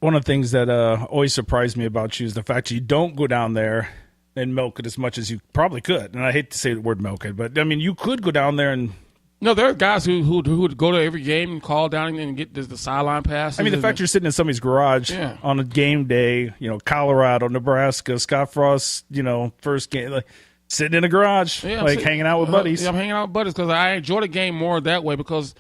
one of the things that always surprised me about you is the fact you don't go down there and milk it as much as you probably could. And I hate to say the word milk it, but I mean, you could go down there and. No, there are guys who would go to every game and call down and get the sideline passes. I mean, the fact you're sitting in somebody's garage on a game day, Colorado, Nebraska, Scott Frost, first game, like sitting in a garage, hanging out with buddies. Yeah, I'm hanging out with buddies because I enjoy the game more that way because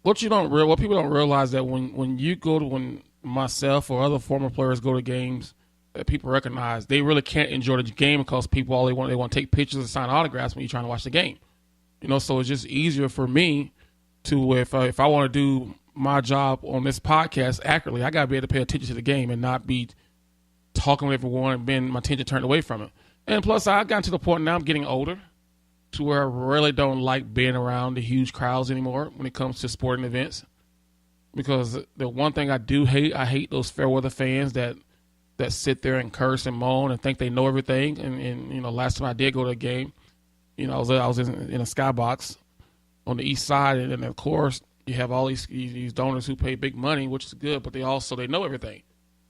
what people don't realize that when you go to when myself or other former players go to games that people recognize, they really can't enjoy the game because people they want to take pictures and sign autographs when you're trying to watch the game. So it's just easier for me to, if I want to do my job on this podcast accurately, I got to be able to pay attention to the game and not be talking with everyone and being my attention turned away from it. And plus, I've gotten to the point now I'm getting older to where I really don't like being around the huge crowds anymore when it comes to sporting events. Because the one thing I do hate, I hate those fair weather fans that sit there and curse and moan and think they know everything. And last time I did go to a game, I was in a skybox on the east side, and then of course you have all these donors who pay big money, which is good, but they know everything,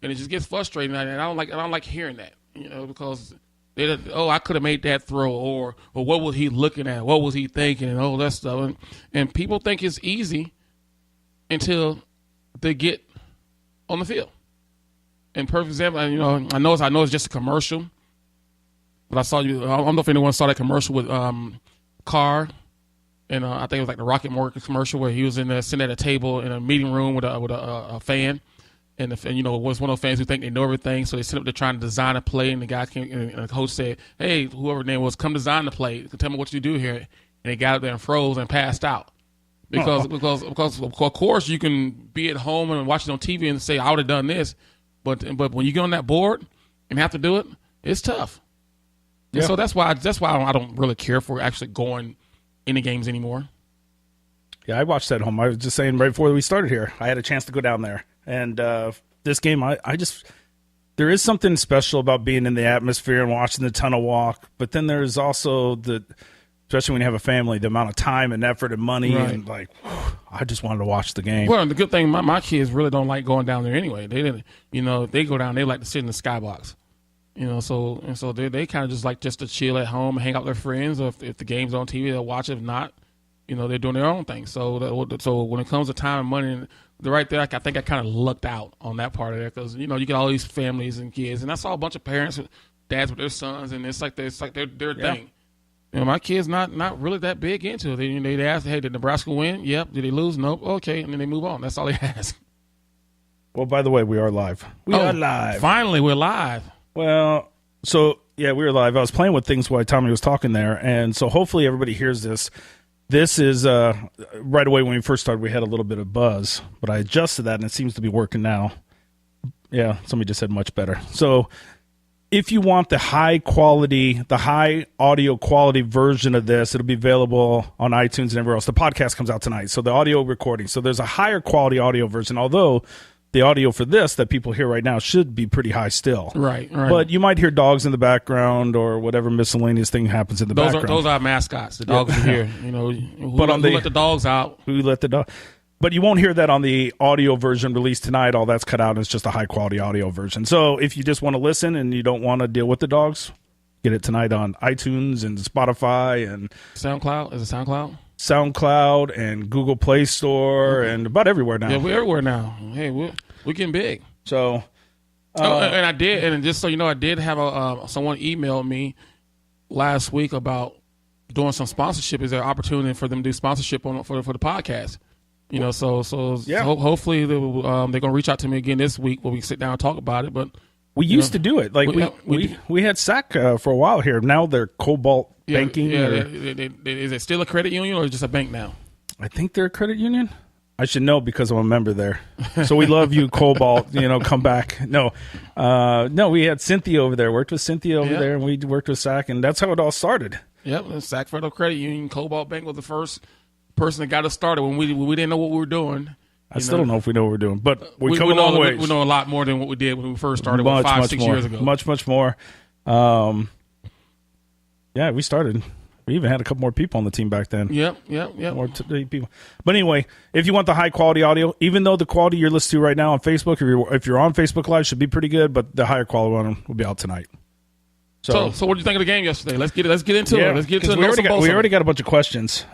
and it just gets frustrating. And I don't like hearing that, because I could have made that throw, or what was he looking at, what was he thinking, and all that stuff. And people think it's easy until they get on the field. And perfect example, I know it's just a commercial. But I don't know if anyone saw that commercial with Carr, and I think it was like the Rocket Mortgage commercial where he was sitting at a table in a meeting room with a fan, and was one of those fans who think they know everything, so they sit up there trying to design a play, and the guy came and the coach said, "Hey, whoever the name was, come design the play. Tell me what you do here." And they got up there and froze and passed out because of course you can be at home and watch it on TV and say I would have done this, but when you get on that board and have to do it, it's tough. Yeah. So that's why I don't really care for actually going into games anymore. Yeah, I watched that at home. I was just saying right before we started here, I had a chance to go down there. And this game, there is something special about being in the atmosphere and watching the tunnel walk. But then there's also especially when you have a family, the amount of time and effort and money. Right. And I just wanted to watch the game. Well, the good thing, my kids really don't like going down there anyway. They didn't, if they go down, they like to sit in the skybox. So they kind of just like just to chill at home and hang out with their friends. Or if the game's on TV, they'll watch it. If not, they're doing their own thing. So when it comes to time and money, right there, I think I kind of lucked out on that part of it because you get all these families and kids, and I saw a bunch of parents, dads with their sons, and it's like their thing. My kids not really that big into it. They ask, "Hey, did Nebraska win? Yep. Did they lose? Nope. Okay," and then they move on. That's all they ask. Well, by the way, we are live. We are live. Finally, we're live. Well, so, yeah, we were live. I was playing with things while Tommy was talking there, and so hopefully everybody hears this. This is, right away when we first started, we had a little bit of buzz, but I adjusted that, and it seems to be working now. Yeah, somebody just said much better. So if you want the high audio quality version of this, it'll be available on iTunes and everywhere else. The podcast comes out tonight, so the audio recording. So there's a higher quality audio version, although the audio for this that people hear right now should be pretty high still. Right. But you might hear dogs in the background or whatever miscellaneous thing happens in the background. Those are mascots. The dogs are here. Who let the dogs out? Who let the dog? But you won't hear that on the audio version released tonight. All that's cut out, and it's just a high-quality audio version. So if you just want to listen and you don't want to deal with the dogs, get it tonight on iTunes and Spotify and SoundCloud. Is it SoundCloud? SoundCloud and Google Play Store and about everywhere now. Yeah, we're everywhere now. Hey, we're getting big. So, and I did, and just so you know, I did have someone email me last week about doing some sponsorship. Is there an opportunity for them to do sponsorship for the podcast? Hopefully they're going to reach out to me again this week when we sit down and talk about it. But we used to do it. Like we had SAC for a while here. Now they're Cobalt Banking. Yeah, is it still a credit union or just a bank now? I think they're a credit union. I should know because I'm a member there. So we love you, Cobalt. Come back. No, we had Cynthia over there. Worked with Cynthia over there, and we worked with SAC, and that's how it all started. Yep, SAC Federal Credit Union. Cobalt Bank was the first person that got us started when we didn't know what we were doing. I still don't know if we know what we're doing, but we come a long way. We know a lot more than what we did when we first started 5-6 years ago. Much more. We started We even had a couple more people on the team back then. Yep. More people. But anyway, if you want the high quality audio, even though the quality you're listening to right now on Facebook, if you're on Facebook Live, should be pretty good, but the higher quality one will be out tonight. So what did you think of the game yesterday? Let's get into it. Let's get to it. We already got a bunch of questions.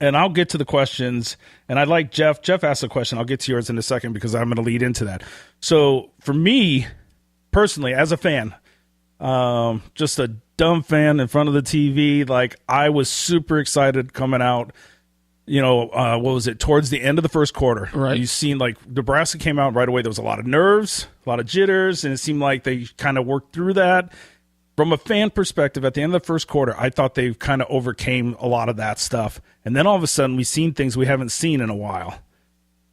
And I'll get to the questions. And I'd like Jeff asked a question. I'll get to yours in a second because I'm going to lead into that. So for me, personally, as a fan, just a dumb fan in front of the TV, like I was super excited coming out. What was it? Towards the end of the first quarter. Right. You seen like Nebraska came out right away. There was a lot of nerves, a lot of jitters, and it seemed like they kind of worked through that. From a fan perspective, at the end of the first quarter, I thought they kind of overcame a lot of that stuff. And then all of a sudden, we've seen things we haven't seen in a while.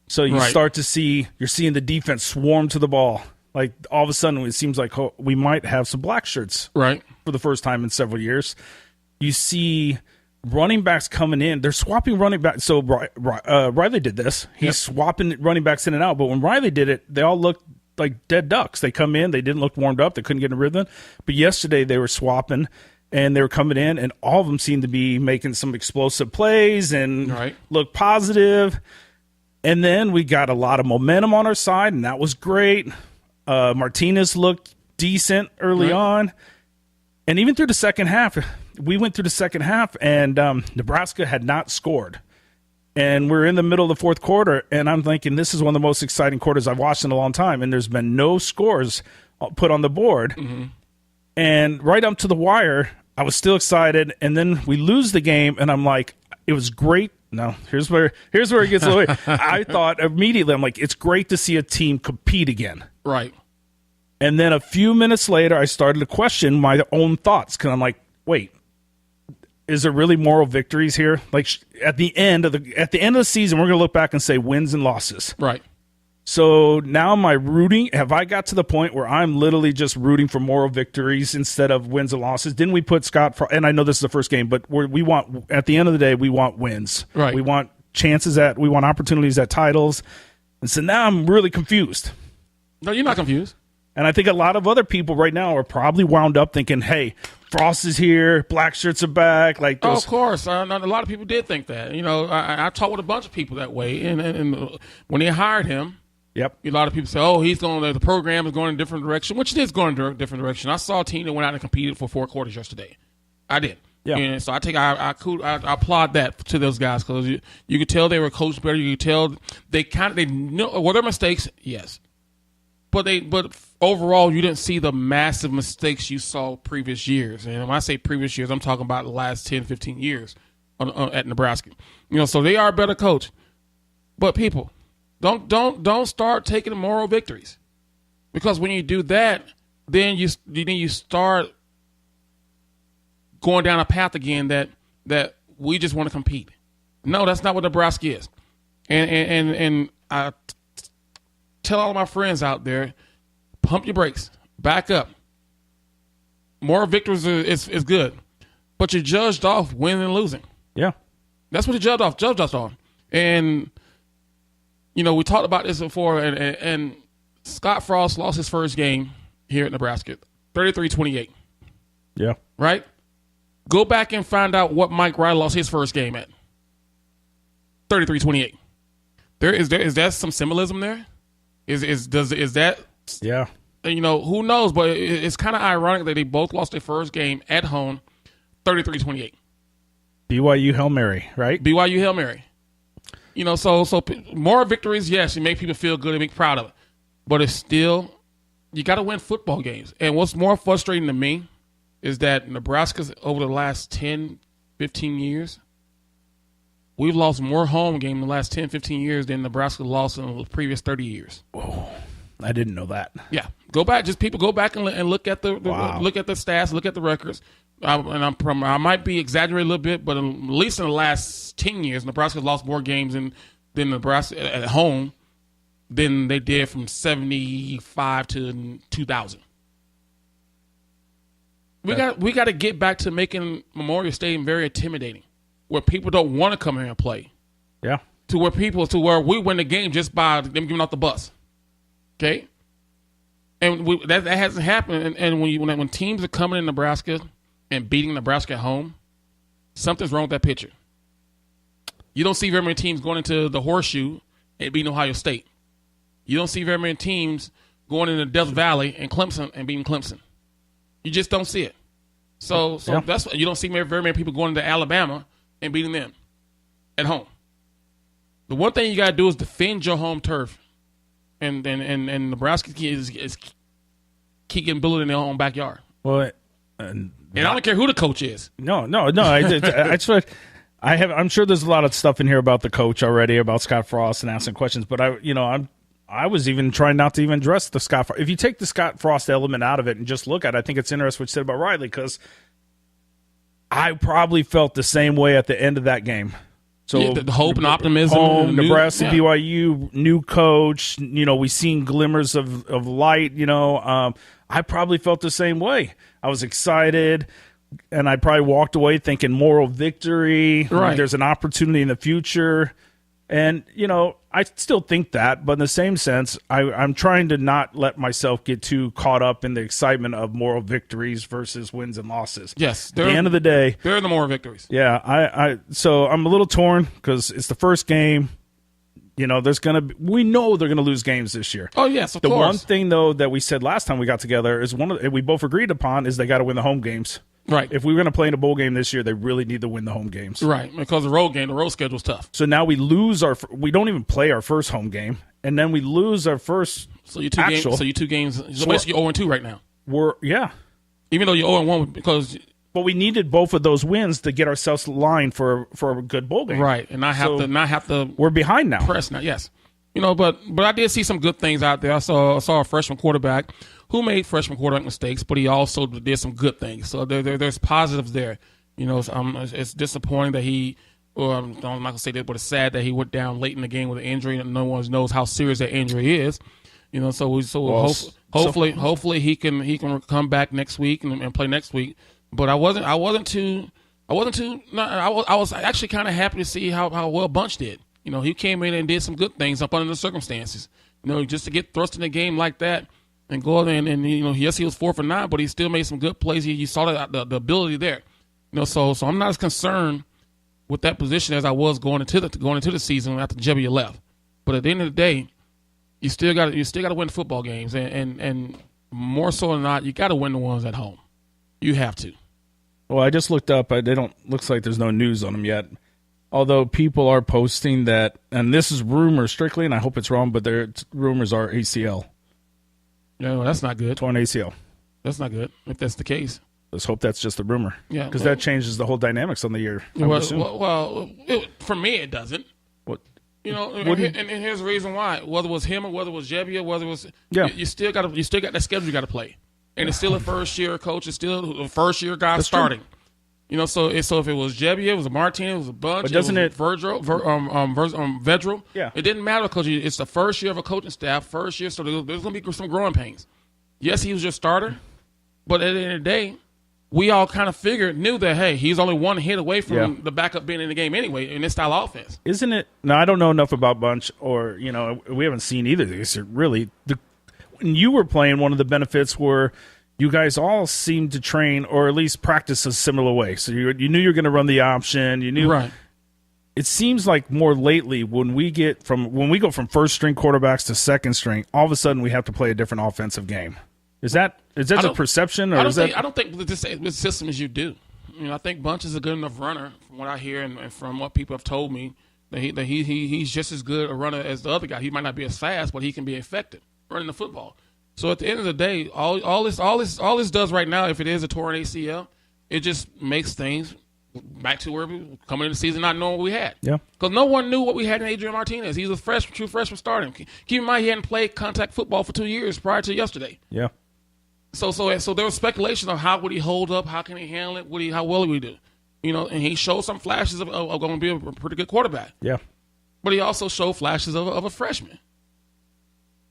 So you start to see, you're seeing the defense swarm to the ball. Like all of a sudden, it seems like we might have some black shirts for the first time in several years. You see running backs coming in. They're swapping running backs. So Riley did this. He's swapping running backs in and out. But when Riley did it, they all looked like dead ducks. They come in, they didn't look warmed up, they couldn't get in a rhythm. But yesterday they were swapping and they were coming in, and all of them seemed to be making some explosive plays and look positive. And then we got a lot of momentum on our side, and that was great. Martinez looked decent early on. And even through the second half, we went through the second half, and Nebraska had not scored. And we're in the middle of the fourth quarter, and I'm thinking this is one of the most exciting quarters I've watched in a long time, and there's been no scores put on the board. Mm-hmm. And right up to the wire, I was still excited, and then we lose the game, and I'm like, it was great. No, here's where it gets away. I thought immediately, I'm like, it's great to see a team compete again. Right. And then a few minutes later, I started to question my own thoughts, because I'm like, wait. Is there really moral victories here? Like at the end of the season, we're going to look back and say wins and losses. Right. So now am I rooting? Have I got to the point where I'm literally just rooting for moral victories instead of wins and losses? Didn't we put Scott? And I know this is the first game, but we want at the end of the day we want wins. Right. We want we want opportunities at titles, and so now I'm really confused. No, you're not confused. And I think a lot of other people right now are probably wound up thinking, hey, Frost is here, black shirts are back. Like those. Oh, of course. A lot of people did think that. I talked with a bunch of people that way. And when they hired him, a lot of people say, oh, the program is going in a different direction, which it is going in a different direction. I saw a team that went out and competed for 4 quarters yesterday. I did. Yeah. And so I applaud that to those guys, because you could tell they were coached better. You could tell they know, were there mistakes? Yes. But overall, you didn't see the massive mistakes you saw previous years. And when I say previous years, I'm talking about the last 10, 15 years at Nebraska. So they are a better coach. But people, don't start taking moral victories, because when you do that, then you start going down a path again that we just want to compete. No, that's not what Nebraska is. And I tell all of my friends out there, pump your brakes, back up. More victories is good, but you're judged off winning and losing. Yeah, that's what you're judged off. And we talked about this before, and Scott Frost lost his first game here at Nebraska, 33-28. Yeah, right. Go back and find out what Mike Riley lost his first game at, 33-28. Is that some symbolism there? Is that? Yeah. Who knows? But it's kind of ironic that they both lost their first game at home, 33-28. BYU Hail Mary, right? BYU Hail Mary. So more victories, yes, you make people feel good and be proud of it. But it's still, you got to win football games. And what's more frustrating to me is that Nebraska's over the last 10, 15 years, we've lost more home games in the last 10, 15 years than Nebraska lost in the previous 30 years. Whoa. I didn't know that. Yeah. Go back and look at the look at the stats, look at the records. I might be exaggerating a little bit, but at least in the last 10 years, Nebraska's lost more games than Nebraska at home than they did from 75 to 2000. We got to get back to making Memorial Stadium very intimidating, where people don't want to come here and play. Yeah. To where we win the game just by them giving off the bus. Okay. And that hasn't happened. And when teams are coming in Nebraska and beating Nebraska at home, something's wrong with that pitcher. You don't see very many teams going into the Horseshoe and beating Ohio State. You don't see very many teams going into Death Valley and Clemson and beating Clemson. You just don't see it. So that's you don't see very many people going into Alabama and beating them at home. The one thing you got to do is defend your home turf, and Nebraska is keep getting bullied in their own backyard. Well, and I don't care who the coach is. No. I'm sure there's a lot of stuff in here about the coach already, about Scott Frost and asking questions. But I was even trying not to even address the Scott Frost. If you take the Scott Frost element out of it and just look at it, I think it's interesting what you said about Riley, because I probably felt the same way at the end of that game. So the hope and optimism. Home, Nebraska, BYU, new coach. We seen glimmers of light. I probably felt the same way. I was excited, and I probably walked away thinking moral victory. Right. There's an opportunity in the future. And, I still think that, but in the same sense, I'm trying to not let myself get too caught up in the excitement of moral victories versus wins and losses. Yes. At the end of the day. They're the moral victories. Yeah. So I'm a little torn because it's the first game. We know they're going to lose games this year. Oh, yes, of course. The one thing, though, that we said last time we got together is we both agreed upon is they got to win the home games. Right. If we were going to play in a bowl game this year, they really need to win the home games. Right, because the road schedule's tough. So now we don't even play our first home game, and then we lose our first actual. So you 2 games. So basically you're 0-2 right now. Even though you're 0-1 because. But we needed both of those wins to get ourselves lined for a good bowl game. Right, and I have to. We're behind now. Press now, yes. But I did see some good things out there. I saw a freshman quarterback who made freshman quarterback mistakes, but he also did some good things. So there's positives there. It's disappointing that he. I'm not going to say that, but it's sad that he went down late in the game with an injury, and no one knows how serious that injury is. Hopefully he can come back next week and play next week. But I was actually kind of happy to see how well Bunch did. He came in and did some good things up under the circumstances. Just to get thrust in a game like that and go in and yes, he was 4 for 9, but he still made some good plays. You saw the ability there. So I'm not as concerned with that position as I was going into the season after Jebbia left. But at the end of the day, you still got to win football games, and more so than not, you got to win the ones at home. You have to. Well, I just looked up. Looks like there's no news on them yet. Although people are posting that, and this is rumor strictly, and I hope it's wrong, but their rumors are ACL. No, that's not good. Torn ACL. That's not good if that's the case. Let's hope that's just a rumor. Yeah, because that changes the whole dynamics on the year. For me, it doesn't. What? And here's the reason why. Whether it was him or whether it was Jebbia, whether it was you still got that schedule you got to play, and it's still a first year coach. It's still a first year guy starting. True. So if it was Jebbia, it was a Martinez, it was a Bunch, but doesn't it Vedral? Yeah. It didn't matter because it's the first year of a coaching staff, first year, so there's going to be some growing pains. Yes, he was your starter, but at the end of the day, we all kind of knew that, hey, he's only one hit away from the backup being in the game anyway in this style of offense. Isn't it? Now, I don't know enough about Bunch, or, we haven't seen either of these. Really, when you were playing, one of the benefits were you guys all seemed to train or at least practice a similar way. So you knew you were going to run the option. You knew. Right. It seems like more lately when we go from first string quarterbacks to second string, all of a sudden we have to play a different offensive game. Is that a perception, or I don't think with this system as you do. I think Bunch is a good enough runner from what I hear and from what people have told me that he's just as good a runner as the other guy. He might not be as fast, but he can be effective running the football. So at the end of the day, all this does right now, if it is a torn ACL, it just makes things back to where we coming into the season not knowing what we had. Yeah. Because no one knew what we had in Adrian Martinez. He's a true freshman starting. Keep in mind he hadn't played contact football for 2 years prior to yesterday. Yeah. So there was speculation of how would he hold up, how can he handle it, how well would he do? And he showed some flashes of going to be a pretty good quarterback. Yeah. But he also showed flashes of a freshman.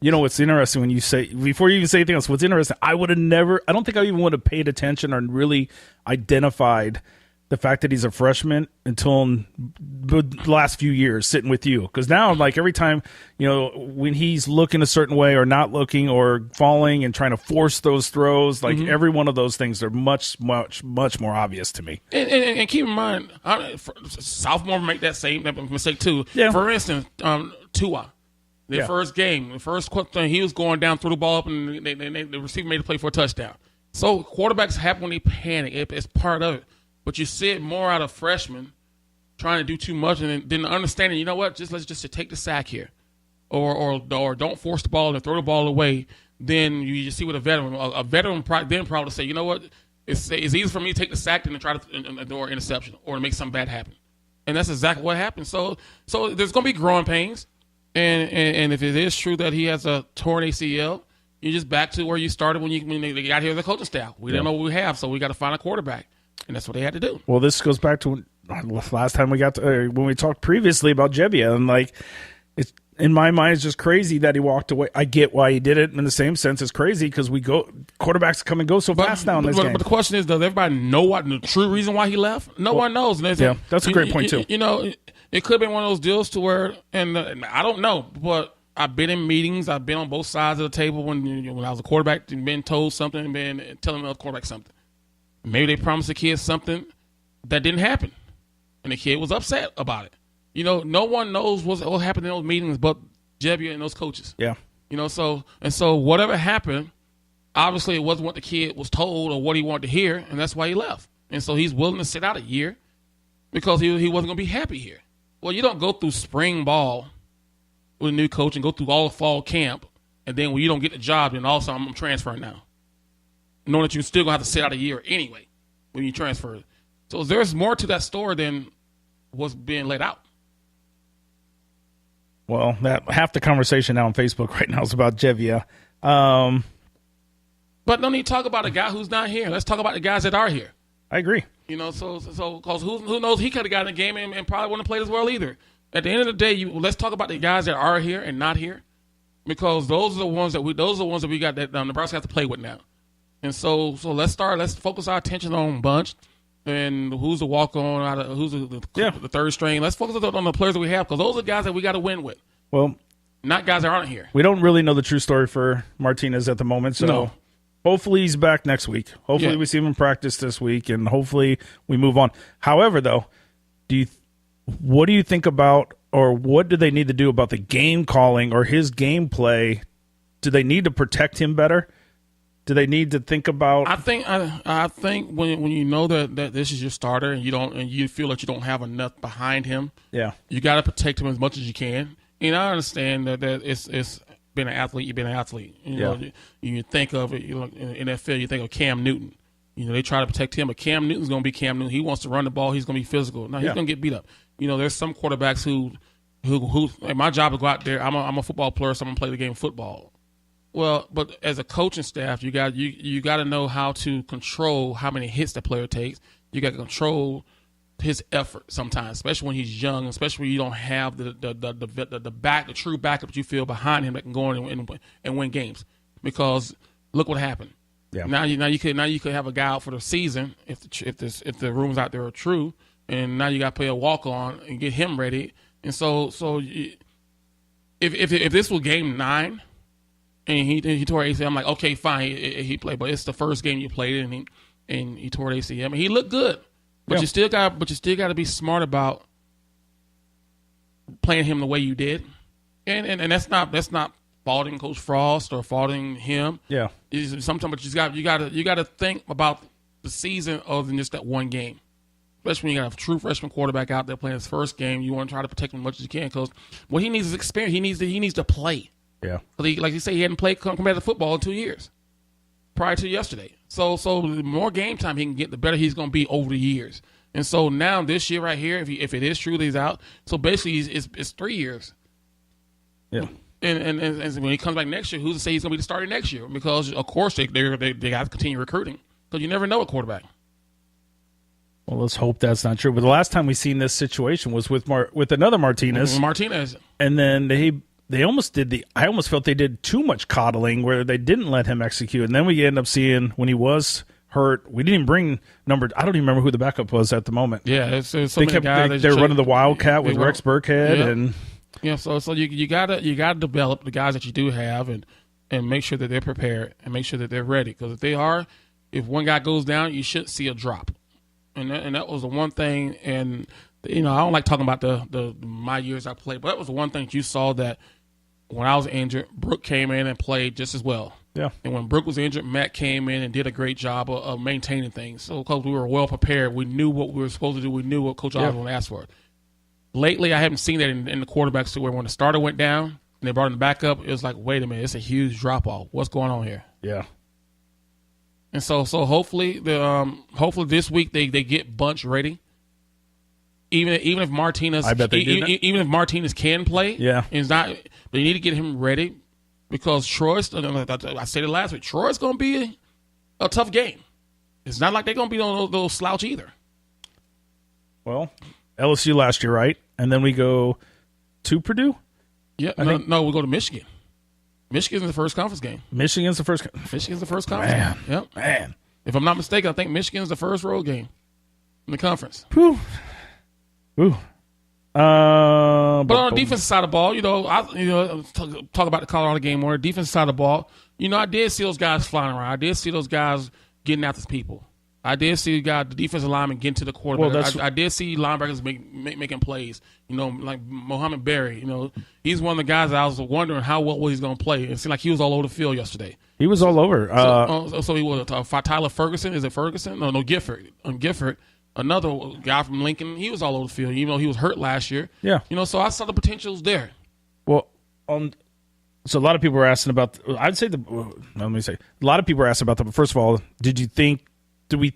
What's interesting when you say, before you even say anything else, what's interesting, I don't think I even would have paid attention or really identified the fact that he's a freshman until the last few years sitting with you. Because now, like, every time, when he's looking a certain way or not looking or falling and trying to force those throws, like every one of those things are much, much, much more obvious to me. And keep in mind, sophomore make that same mistake too. Yeah. For instance, Tua. First game, the first thing, he was going down, threw the ball up, and the receiver made a play for a touchdown. So quarterbacks happen when they panic. It's part of it. But you see it more out of freshmen trying to do too much and then understanding, you know what, let's just take the sack here. Or don't force the ball and throw the ball away. Then you just see with a veteran. A veteran then probably say, you know what, it's easier for me to take the sack than to try to or interception or to make something bad happen. And that's exactly what happened. So there's going to be growing pains. And if it is true that he has a torn ACL, you're just back to where you started when they got here as a coaching staff. We didn't know what we have, so we got to find a quarterback. And that's what they had to do. Well, this goes back to last time when we talked previously about Jebbia, and like, it's in my mind, it's just crazy that he walked away. I get why he did it in the same sense. It's crazy because quarterbacks come and go so fast now in this game. But the question is, does everybody know what the true reason why he left? No one knows. Yeah, that's a great point too. It could have been one of those deals to where, and I don't know, but I've been in meetings. I've been on both sides of the table when I was a quarterback and been told something and been telling the other quarterback something. Maybe they promised the kid something that didn't happen, and the kid was upset about it. No one knows what happened in those meetings but Jebbia and those coaches. Yeah. So whatever happened, obviously it wasn't what the kid was told or what he wanted to hear, and that's why he left. And so he's willing to sit out a year because he wasn't going to be happy here. Well, you don't go through spring ball with a new coach and go through all the fall camp, and then when you don't get the job, then also I'm transferring now. Knowing that you're still going to have to sit out a year anyway when you transfer. So there's more to that story than what's being laid out. Well, that half the conversation now on Facebook right now is about Jebbia. But no need to talk about a guy who's not here. Let's talk about the guys that are here. I agree. So because who knows, he could have gotten a game and probably wouldn't have played as well either. At the end of the day, let's talk about the guys that are here and not here, because those are the ones that we got that Nebraska has to play with now. And so let's focus our attention on Bunch and who's the walk-on, who's the third string. Let's focus on the players that we have, because those are the guys that we got to win with. Well, not guys that aren't here. We don't really know the true story for Martinez at the moment, so hopefully he's back next week. Hopefully we see him in practice this week, and hopefully we move on. However, though, what do you think about, or what do they need to do about the game calling or his gameplay? Do they need to protect him better? Do they need to think about? I think when you know that this is your starter and you feel that you don't have enough behind him, you got to protect him as much as you can. And I understand that it's been an athlete. You've been an athlete. You think of it. In that field, you think of Cam Newton. They try to protect him, but Cam Newton's going to be Cam Newton. He wants to run the ball. He's going to be physical. Now he's going to get beat up. There's some quarterbacks who my job is to go out there. I'm a football player, so I'm going to play the game of football. Well, but as a coaching staff, you got to know how to control how many hits the player takes. You got to control his effort sometimes, especially when he's young, especially when you don't have the true backup that you feel behind him that can go in and win games. Because look what happened. Yeah. Now you could have a guy out for the season if the rumors out there are true, and now you got to play a walk on and get him ready. And so if this was game 9. And he tore ACL. I'm like, okay, fine, he played, but it's the first game you played, and he tore ACL. I mean, he looked good, but you still got to be smart about playing him the way you did, and that's not faulting Coach Frost or faulting him. Yeah, sometimes, but you got to think about the season other than just that one game. Especially when you got a true freshman quarterback out there playing his first game, you want to try to protect him as much as you can, because what he needs is experience. He needs to play. Yeah, like you say, he hadn't played competitive football in 2 years prior to yesterday. So the more game time he can get, the better he's going to be over the years. And so now this year right here, if it is true that he's out, so basically it's 3 years. Yeah. And when he comes back next year, who's to say he's going to be the starter next year? Because of course they got to continue recruiting, because you never know a quarterback. Well, let's hope that's not true. But the last time we seen this situation was with another Martinez. Martinez, and then They almost did I almost felt they did too much coddling where they didn't let him execute. And then we end up seeing when he was hurt. We didn't even bring number. I don't even remember who the backup was at the moment. Yeah, it's so they many guys. They're running the Wildcat with Rex Burkhead and. Yeah, so you gotta develop the guys that you do have and make sure that they're prepared and make sure that they're ready, because if one guy goes down, you should see a drop, and that was the one thing. And I don't like talking about the my years I played, but that was the one thing that you saw, that when I was injured, Brooke came in and played just as well. Yeah, and when Brooke was injured, Matt came in and did a great job of maintaining things. So because we were well prepared, we knew what we were supposed to do. We knew what Coach Osborne asked for. Lately, I haven't seen that in the quarterbacks to where when the starter went down and they brought him the backup, it was like, wait a minute, it's a huge drop off. What's going on here? Yeah. And so hopefully this week they get Bunch ready. Even if Martinez, I bet they do that. Even if Martinez can play, it's not. They need to get him ready, because Troy's. I said it last week. Troy's going to be a tough game. It's not like they're going to be no slouch either. Well, LSU last year, right? And then we go to Purdue? Yeah, no, we go to Michigan. Michigan's the first conference game. Michigan's the first conference game. Yep. Man. If I'm not mistaken, I think Michigan's the first road game in the conference. Whew. But on the defensive side of the ball, talk about the Colorado game more. Defensive side of the ball, I did see those guys flying around. I did see those guys getting after people. I did see the defensive lineman getting to the quarterback. I did see linebackers making plays. Like Mohamed Berry. He's one of the guys that I was wondering how well he's going to play. It seemed like he was all over the field yesterday. He was all over. So he was Tyler Ferguson. Is it Ferguson? No, Gifford. Gifford, another guy from Lincoln. He was all over the field, even though he was hurt last year. Yeah. So I saw the potentials there. Well, so a lot of people were asking about. I'd say let me say a lot of people were asking about that. But first of all, do we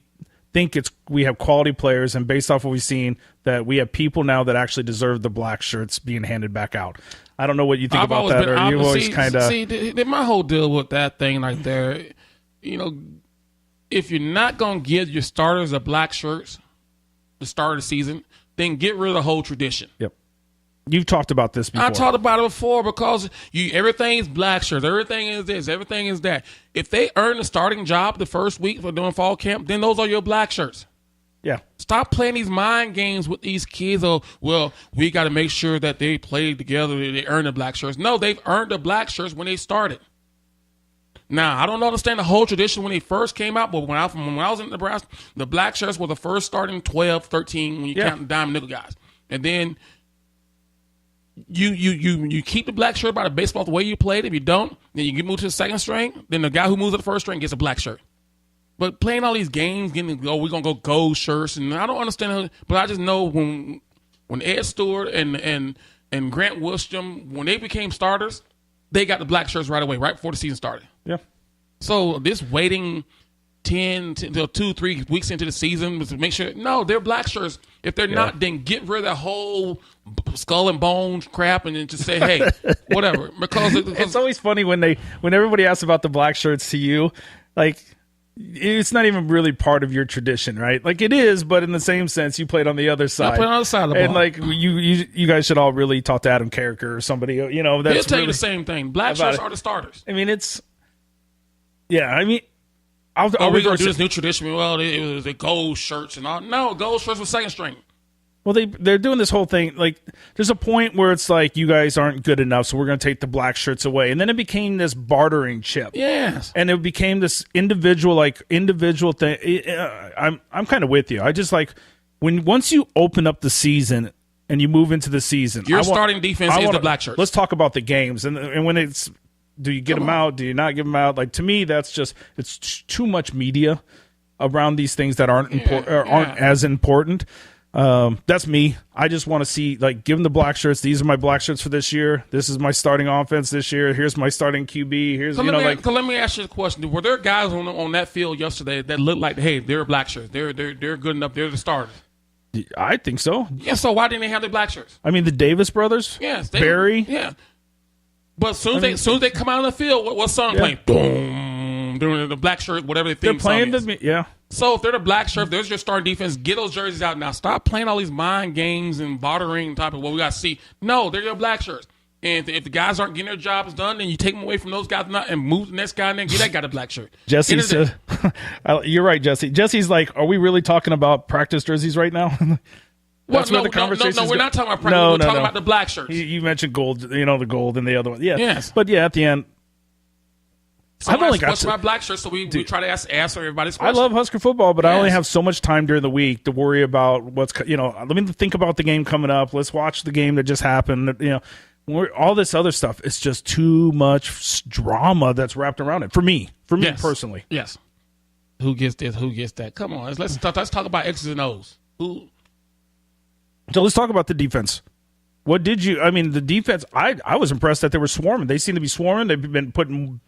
think we have quality players, and based off what we've seen, that we have people now that actually deserve the black shirts being handed back out? I don't know what you think about that, or you always kind of see my whole deal with that thing right there. If you're not going to give your starters the black shirts the start of the season, then get rid of the whole tradition. Yep. You've talked about this before. I talked about it before, because everything's black shirts. Everything is this. Everything is that. If they earn the starting job the first week for doing fall camp, then those are your black shirts. Yeah. Stop playing these mind games with these kids. Oh, well, we got to make sure that they play together. They earn the black shirts. No, they've earned the black shirts when they started. Now, I don't understand the whole tradition when they first came out, but when I was in Nebraska, the black shirts were the first starting 12, 13 when you count the dime nickel guys. And then you keep the black shirt by the baseball the way you played. If you don't, then you get moved to the second string. Then the guy who moves to the first string gets a black shirt. But playing all these games, we're gonna go gold shirts, and I don't understand. But I just know when Ed Stewart and Grant Wilstrom, when they became starters, they got the black shirts right away, right before the season started. Yeah. So this waiting 10 to 2-3 weeks into the season to make sure, no, they're black shirts. If they're not, then get rid of that whole skull and bones crap and then just say, hey, whatever. Because it's always funny when everybody asks about the black shirts to you, like, it's not even really part of your tradition, right? Like, it is, but in the same sense, you played on the other side. I played on the other side of the ball. And like you guys should all really talk to Adam Carricker or somebody. That's they'll tell really you the same thing. Black shirts are the starters. I mean, are we going to do this new tradition? Well, it was the gold shirts and all. No, gold shirts were second string. Well, they're doing this whole thing. Like, there's a point where it's like, you guys aren't good enough, so we're going to take the black shirts away. And then it became this bartering chip. Yes. And it became this individual thing. I'm kind of with you. I just like, once you open up the season and you move into the season, your starting defense is the black shirts. Let's talk about the games. And when it's, do you get them out? Do you not give them out? Like, to me, that's just, it's too much media around these things that aren't as important. That's me. I just want to see, like, give them the black shirts. These are my black shirts for this year. This is my starting offense this year. Here's my starting QB. So let me ask you a question. Were there guys on that field yesterday that looked like, hey, they're black shirts. They're good enough. They're the starters. I think so. Yeah. So why didn't they have their black shirts? I mean, the Davis brothers. Yes. Barry. Yeah. But as soon as they come out on the field, what song playing? Boom. Doing the black shirt, whatever they think. They're playing yeah. So if they're the black shirt, there's your starting defense. Get those jerseys out now. Stop playing all these mind games and bartering type of what we got to see. No, they're your black shirts. And if the guys aren't getting their jobs done, then you take them away from those guys and move the next guy in there and get that guy the black shirt. Jesse said, you're right, Jesse. Jesse's like, are we really talking about practice jerseys right now? That's where the conversation we're not talking about practice. We're talking about the black shirts. You mentioned gold, the gold and the other one. Yeah. Yes. But yeah, at the end, I've only got my black shirts, so we try to answer everybody's questions. I love Husker football, but I only have so much time during the week to worry about let me think about the game coming up. Let's watch the game that just happened. All this other stuff. It's just too much drama that's wrapped around it for me personally. Yes. Who gets this? Who gets that? Come on, let's talk about X's and O's. So let's talk about the defense. What did you? I mean, the defense. I was impressed that they were swarming. They seem to be swarming. They've been putting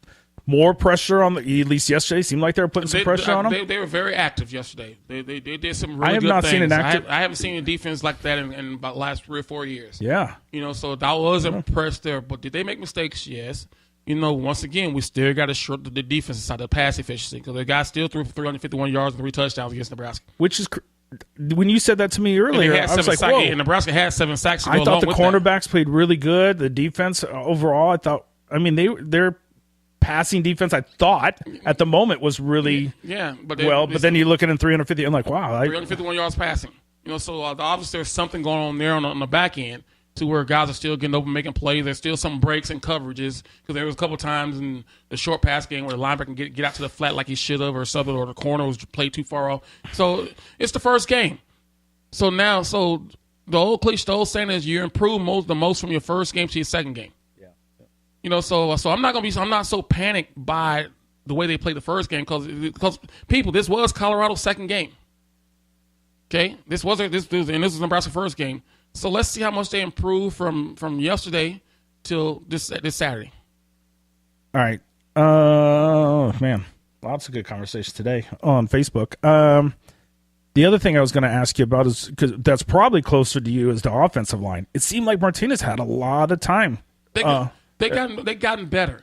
more pressure on at least yesterday. Seemed like they were putting some pressure on them. They were very active yesterday. They did some really good things. I have not seen an active. I haven't seen a defense like that in about the last 3 or 4 years. Yeah. So I was impressed there. But did they make mistakes? Yes. Once again, we still got to short the defense side, the pass efficiency, because the guy still threw for 351 yards and 3 touchdowns against Nebraska. Which is when you said that to me earlier, I was like, whoa. And Nebraska had 7 sacks. I thought the cornerbacks played really good. The defense overall, their passing defense, I thought at the moment was really but then you look at it in 350. I'm like, wow, 351 yards passing. So obviously there's something going on there on the back end to where guys are still getting open, making plays. There's still some breaks and coverages because there was a couple times in the short pass game where the linebacker can get out to the flat like he should have or something, or the corner was played too far off. So it's the first game. So the old cliche, the old saying is you improve the most from your first game to your second game. So I'm not so panicked by the way they played the first game because people, this was Colorado's second game. Okay, this was Nebraska's first game. So let's see how much they improve from yesterday till this Saturday. All right, man, lots of good conversations today on Facebook. The other thing I was going to ask you about is because that's probably closer to you is the offensive line. It seemed like Martinez had a lot of time. They've gotten better.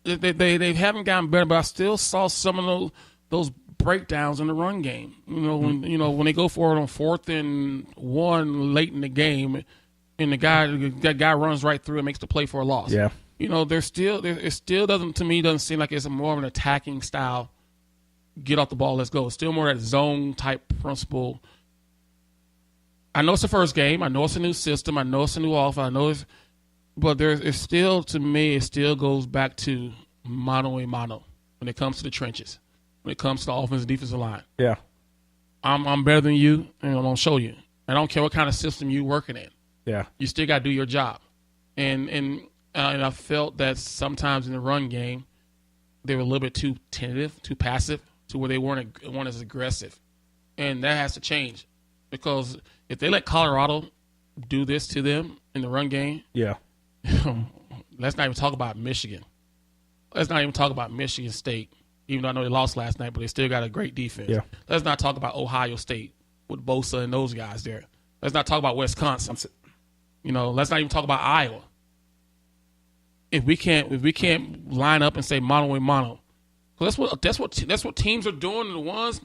They haven't gotten better, but I still saw some of those breakdowns in the run game. When they go for it on 4th and 1 late in the game, and that guy runs right through and makes the play for a loss. Yeah. It still doesn't seem like it's more of an attacking style. Get off the ball, let's go. It's still more that zone type principle. I know it's the first game. I know it's a new system. I know it's a new offense. But it's still, to me, it still goes back to mano a mano when it comes to the trenches, when it comes to the offensive and defensive line. Yeah. I'm better than you, and I'm going to show you. I don't care what kind of system you're working in. Yeah. You still got to do your job. And I felt that sometimes in the run game, they were a little bit too tentative, too passive, to where they weren't as aggressive. And that has to change because if they let Colorado do this to them in the run game, yeah. Let's not even talk about Michigan. Let's not even talk about Michigan State, even though I know they lost last night, but they still got a great defense. Yeah. Let's not talk about Ohio State with Bosa and those guys there. Let's not talk about Wisconsin. Let's not even talk about Iowa. If we can't line up and say mano a mano, that's what teams are doing. The ones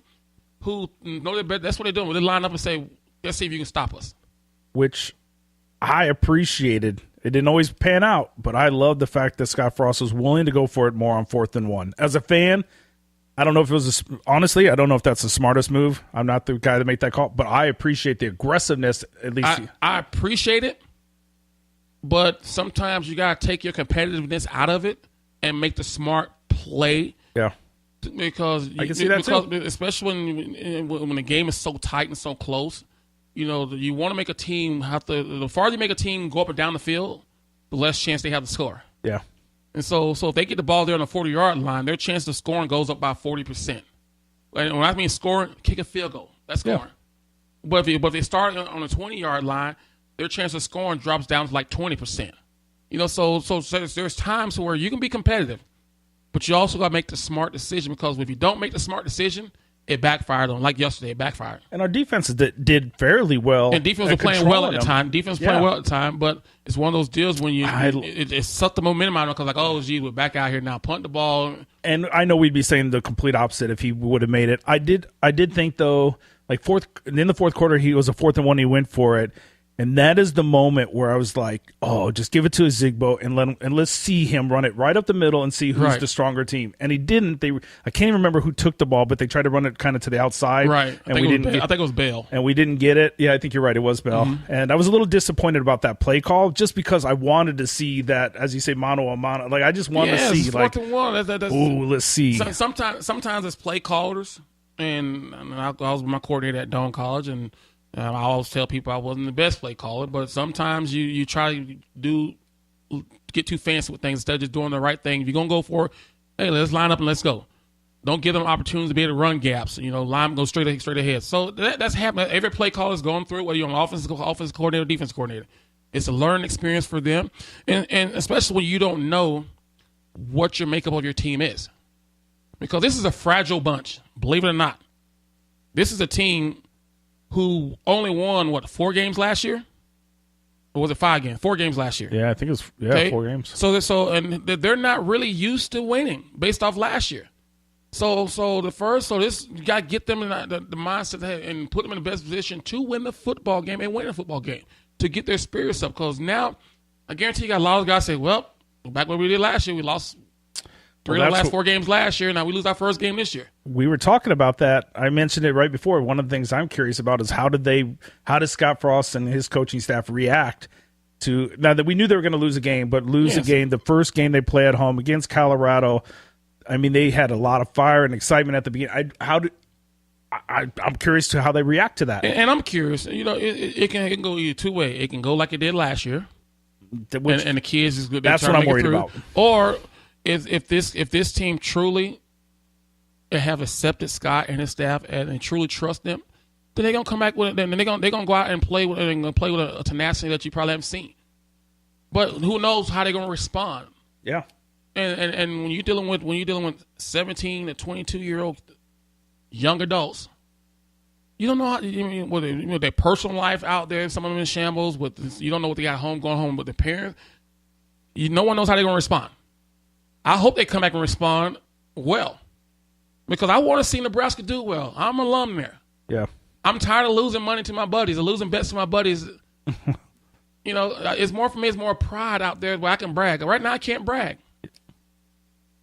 who know they're better, that's what they're doing. They line up and say, let's see if you can stop us. Which I appreciated. It didn't always pan out, but I love the fact that Scott Frost was willing to go for it more on 4th and 1. As a fan, I don't know if it was honestly, I don't know if that's the smartest move. I'm not the guy to make that call, but I appreciate the aggressiveness. At least I appreciate it, but sometimes you got to take your competitiveness out of it and make the smart play. Yeah, because I can see that too. Especially when the game is so tight and so close. You want to make a team the farther you make a team go up and down the field, the less chance they have to score. Yeah. And so if they get the ball there on the 40-yard line, their chance of scoring goes up by 40%. And when I mean scoring, kick a field goal. That's scoring. Yeah. But if they start on the 20-yard line, their chance of scoring drops down to like 20%. So there's times where you can be competitive, but you also got to make the smart decision because if you don't make the smart decision, it backfired on, like yesterday, it backfired. And our defense did fairly well. And defense was playing well at the time. Defense was playing well at the time, but it's one of those deals when it sucked the momentum out of it because, we're back out here now, punt the ball. And I know we'd be saying the complete opposite if he would have made it. I did think, though, like in the fourth quarter, he was a 4th and 1, he went for it. And that is the moment where I was like, "Oh, just give it to Zigbo and let's see him run it right up the middle and see who's the stronger team." And he didn't. I can't even remember who took the ball, but they tried to run it kind of to the outside. Right. And we didn't. I think it was Bell. And we didn't get it. Yeah, I think you're right. It was Bell. Mm-hmm. And I was a little disappointed about that play call, just because I wanted to see that, as you say, mano a mano. Like I just wanted to see, it's 4th and 1. Ooh, let's see. Sometimes it's play callers, and I was with my coordinator at Doane College, and I always tell people I wasn't the best play caller, but sometimes you try to get too fancy with things instead of just doing the right thing. If you're going to go for it, hey, let's line up and let's go. Don't give them opportunities to be able to run gaps. Line go straight ahead. So that's happening. Every play caller is going through it, whether you're an offensive coordinator, defense coordinator. It's a learning experience for them, and especially when you don't know what your makeup of your team is. Because this is a fragile bunch, believe it or not. This is a team who only won, 4 games last year? Or was it 5 games? 4 games last year. Yeah, I think it was 4 games. And they're not really used to winning based off last year. So this, you got to get them in the mindset and put them in the best position to win the football game and win the football game, to get their spirits up. Because now, I guarantee you got a lot of guys say, well, back what we did last year, we lost 3 of the last 4 games last year. Now we lose our first game this year. We were talking about that. I mentioned it right before. One of the things I'm curious about is how did Scott Frost and his coaching staff react to, now that we knew they were going to lose a game, but lose a game, the first game they play at home against Colorado. I mean, they had a lot of fire and excitement at the beginning. I'm curious to how they react to that. And I'm curious. It can go either 2 ways. It can go like it did last year, and the kids is good. That's what I'm worried about. Or if this team truly have accepted Scott and his staff and truly trust them, then they're gonna come back with it. Then they're gonna go out and play with a tenacity that you probably haven't seen. But who knows how they're gonna respond? Yeah. And when you're dealing with 17 to 22-year-old young adults, you don't know how their personal life out there. Some of them in shambles. You don't know what they got going home with their parents. No one knows how they're gonna respond. I hope they come back and respond well, because I want to see Nebraska do well. I'm an alum there. Yeah. I'm tired of losing money to my buddies, or losing bets to my buddies. It's more for me. It's more pride out there where I can brag. Right now, I can't brag.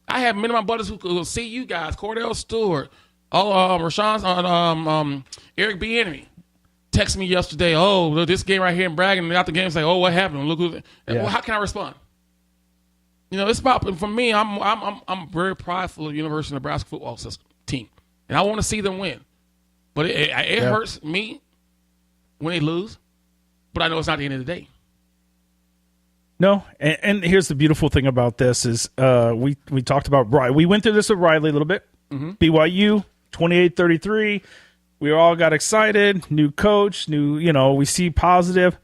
I have many of my buddies who will see you guys, Cordell Stewart, Rashawn, Eric Bieniemy, text me yesterday. Oh, this game right here, and bragging. And after the game, say, "Oh, what happened? Look who." Yeah. Well, how can I respond? It's about, for me, I'm very prideful of the University of Nebraska football system team, and I want to see them win. But it hurts me when they lose, but I know it's not the end of the day. No, and here's the beautiful thing about this is we talked about Riley. We went through this with Riley a little bit. Mm-hmm. BYU, 28-33. We all got excited. New coach, we see positive.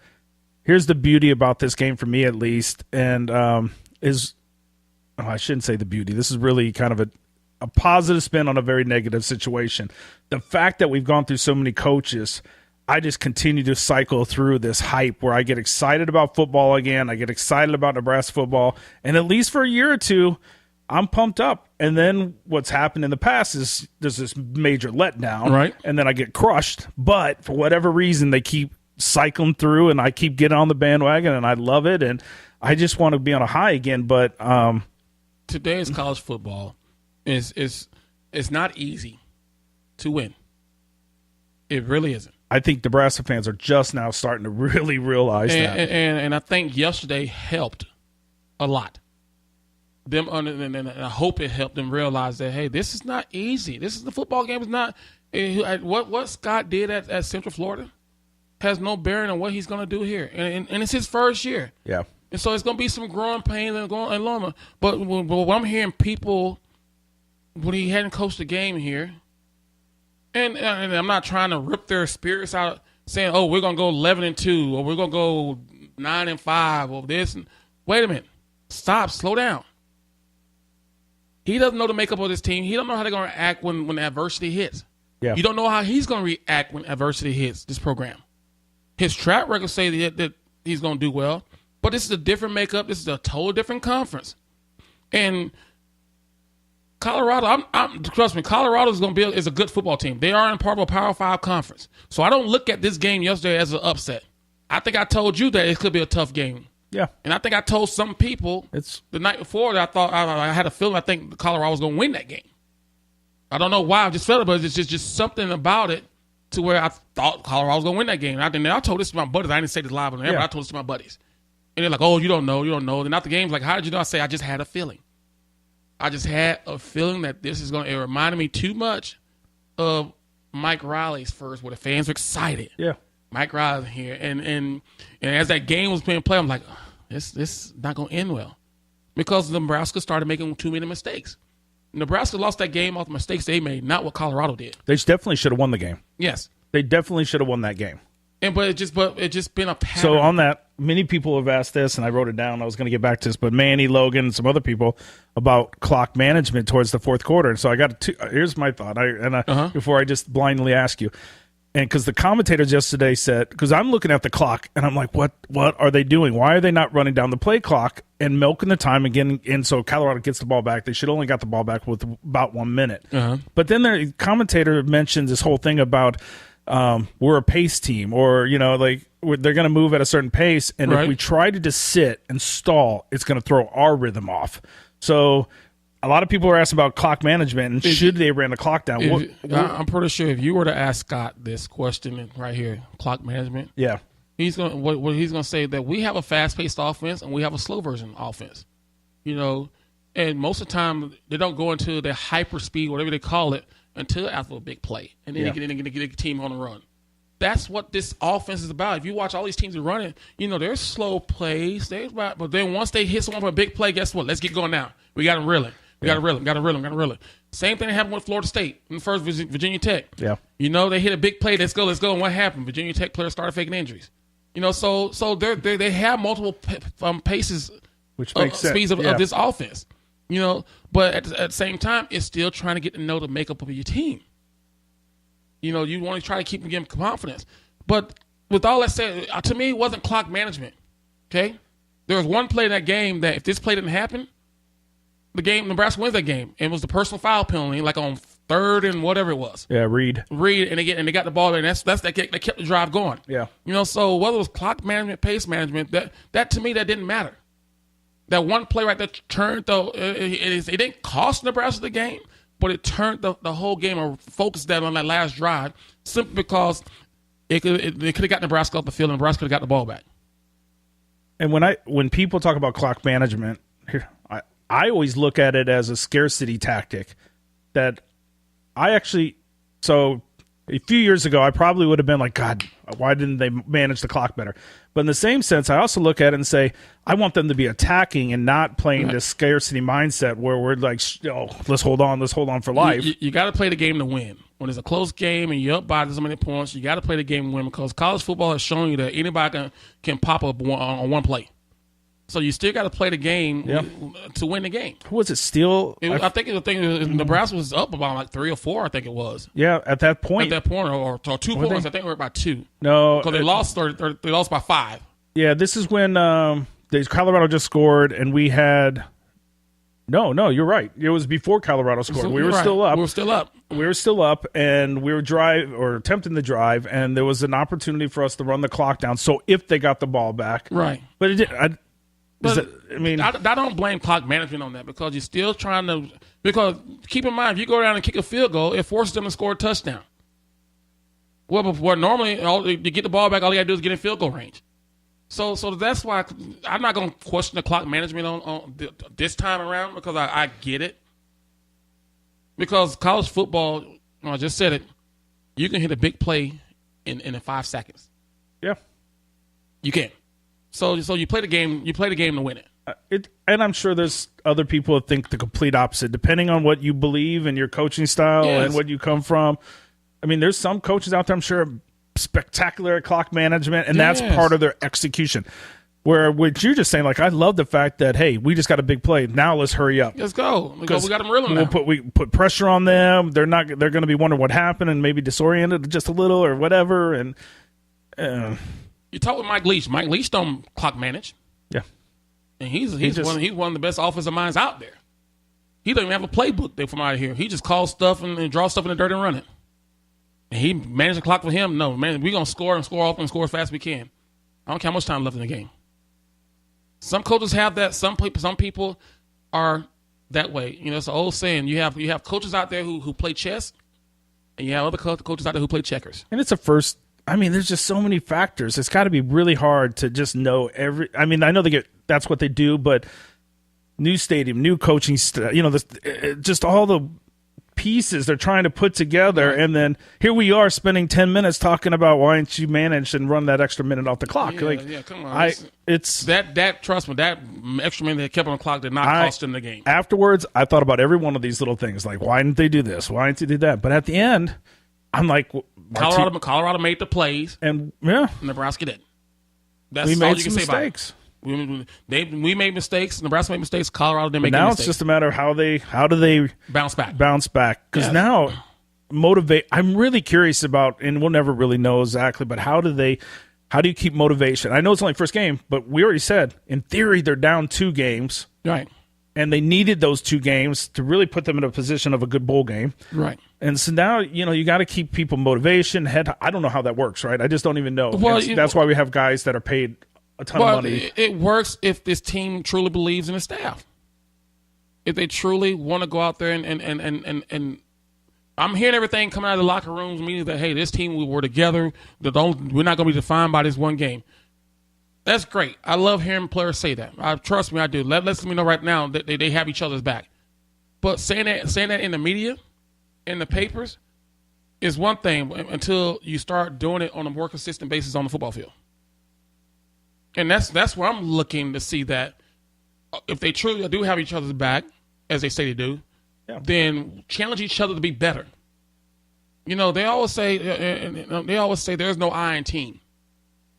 Here's the beauty about this game for me, at least, and I shouldn't say the beauty. This is really kind of a positive spin on a very negative situation. The fact that we've gone through so many coaches, I just continue to cycle through this hype where I get excited about football again. I get excited about Nebraska football. And at least for a year or two, I'm pumped up. And then what's happened in the past is there's this major letdown. Right. And then I get crushed. But for whatever reason, they keep cycling through, and I keep getting on the bandwagon, and I love it. And I just want to be on a high again. But today's college football is not easy to win. It really isn't. I think Nebraska fans are just now starting to really realize that. And I think yesterday helped a lot. And I hope it helped them realize that, hey, this is not easy. This is the football game. Is not what Scott did at Central Florida has no bearing on what he's going to do here. And it's his first year. Yeah. And so it's going to be some growing pains and learning. But when I'm hearing people, when he hadn't coached a game here, and I'm not trying to rip their spirits out, saying, "Oh, we're gonna go 11-2, or we're gonna go 9-5, or this." Wait a minute, stop, slow down. He doesn't know the makeup of this team. He don't know how they're gonna act when adversity hits. Yeah. You don't know how he's gonna react when adversity hits this program. His track record say that he's gonna do well, but this is a different makeup. This is a totally different conference, and Colorado, trust me, Colorado is a good football team. They are in part of a Power 5 conference. So I don't look at this game yesterday as an upset. I think I told you that it could be a tough game. Yeah. And I think I told some people the night before that I thought I had a feeling I think Colorado was going to win that game. I don't know why. I just felt it, but it's just something about it to where I thought Colorado was going to win that game. And I told this to my buddies. I didn't say this live on the air, but I told this to my buddies. And they're like, oh, you don't know. Then after the game's like, how did you know? I say, I just had a feeling. I just had a feeling that this is going to – it reminded me too much of Mike Riley's first where the fans were excited. Yeah. Mike Riley here. And as that game was being played, I'm like, this is not going to end well because Nebraska started making too many mistakes. Nebraska lost that game off the mistakes they made, not what Colorado did. They definitely should have won the game. Yes. They definitely should have won that game. But it just been a pattern. So on that, many people have asked this, and I wrote it down. I was going to get back to this, but Manny, Logan, and some other people about clock management towards the fourth quarter. And so I got here's my thought. Before I just blindly ask you, and because the commentators yesterday said, because I'm looking at the clock and I'm like, what are they doing? Why are they not running down the play clock and milking the time again? And so Colorado gets the ball back. They should only got the ball back with about 1 minute. But then the commentator mentioned this whole thing about. We're a pace team, or they're going to move at a certain pace, and if we try to just sit and stall, it's going to throw our rhythm off. So a lot of people are asking about clock management and should they ran the clock down. I'm pretty sure if you were to ask Scott this question right here, clock management, he's going what he's going to say that we have a fast-paced offense and we have a slow version offense, and most of the time they don't go into the hyper speed, whatever they call it, until after a big play, and then they get a team on the run. That's what this offense is about. If you watch all these teams are running, there's slow plays. But then once they hit someone for a big play, guess what? Let's get going now. We got them reeling. We got to reel them. Same thing that happened with Florida State in the first Virginia Tech. Yeah. They hit a big play. Let's go. And what happened? Virginia Tech players started faking injuries. So they have multiple paces, which makes sense. Speeds of this offense. But at the same time, it's still trying to get to know the makeup of your team. You want to try to keep them getting confidence. But with all that said, to me, it wasn't clock management. Okay? There was one play in that game that if this play didn't happen, Nebraska wins that game. And it was the personal foul penalty, like on third and whatever it was. Yeah, Reed, and they got the ball there, and they kept the drive going. Yeah. So whether it was clock management, pace management, that to me, that didn't matter. That one play right there turned, though, it didn't cost Nebraska the game, but it turned the whole game or focused that on that last drive simply because it could have got Nebraska off the field and Nebraska could have got the ball back. And when people talk about clock management, I always look at it as a scarcity tactic. That so a few years ago, I probably would have been like, God, why didn't they manage the clock better? But in the same sense, I also look at it and say, I want them to be attacking and not playing this scarcity mindset where we're like, let's hold on for life. You got to play the game to win. When it's a close game and you're up by so many points, you got to play the game to win because college football has shown you that anybody can pop up on one play. So you still got to play the game to win the game. Who was it? Steele? I think Nebraska was up about like 3 or 4. I think it was. Yeah, at that point. Or 2 points. I think we were about 2. No, because they lost by 5. Yeah, this is when Colorado just scored, and we had. No, you're right. It was before Colorado scored. So we were still up. We were still up, and we were attempting to drive, and there was an opportunity for us to run the clock down. So if they got the ball back, right? But it did. I don't blame clock management on that because you're still trying to. Because keep in mind, if you go down and kick a field goal, it forces them to score a touchdown. Well, before normally, to get the ball back, all you got to do is get in field goal range. So that's why I'm not going to question the clock management on this time around because I get it. Because college football, I just said it, you can hit a big play in 5 seconds. Yeah, you can. So you play the game. You play the game to win it. And I'm sure there's other people that think the complete opposite, depending on what you believe and your coaching style and what you come from. I mean, there's some coaches out there, I'm sure, spectacular at clock management, and that's part of their execution. Where what you're just saying, like, I love the fact that, hey, we just got a big play. Now let's hurry up. Let's go. Because we got them reeling now. We put pressure on them. They're going to be wondering what happened and maybe disoriented just a little or whatever. And you talk with Mike Leach. Mike Leach don't clock manage. Yeah. And he's one of the best offensive minds out there. He doesn't even have a playbook from out of here. He just calls stuff and draws stuff in the dirt and run it. And he managed the clock for him. No, man, we're going to score and score often and score as fast as we can. I don't care how much time left in the game. Some coaches have that. Some people are that way. You know, it's an old saying. You have coaches out there who play chess, and you have other coaches out there who play checkers. And it's a first. I mean, there's just so many factors. It's got to be really hard to just know every. I mean, I know that's what they do, but new stadium, new coaching, just all the pieces they're trying to put together, and then here we are spending 10 minutes talking about why didn't you manage and run that extra minute off the clock. Come on. It's that trust me, that extra minute that kept on the clock did not cost them the game. Afterwards, I thought about every one of these little things, like why didn't they do this? Why didn't they do that? But at the end, I'm like, Colorado made the plays, and Nebraska did. That's all you can say about it. We made mistakes. Nebraska made mistakes. Colorado didn't make any mistakes. Now it's just a matter of how do they bounce back. Because now motivate. I'm really curious about, and we'll never really know exactly, but how do you keep motivation? I know it's only first game, but we already said in theory they're down 2 games, right? And they needed those 2 games to really put them in a position of a good bowl game, right? And so now you got to keep people motivation. I don't know how that works, right? I just don't even know. Well, that's why we have guys that are paid a ton of money. It works if this team truly believes in the staff. If they truly want to go out there and I'm hearing everything coming out of the locker rooms, meaning that, hey, this team, we were together. We're not going to be defined by this one game. That's great. I love hearing players say that. Trust me, I do. Let me know right now that they have each other's back. But saying that in the media, in the papers, is one thing until you start doing it on a more consistent basis on the football field. And that's where I'm looking to see that if they truly do have each other's back, as they say they do, then challenge each other to be better. You know, they always say there's no I in team.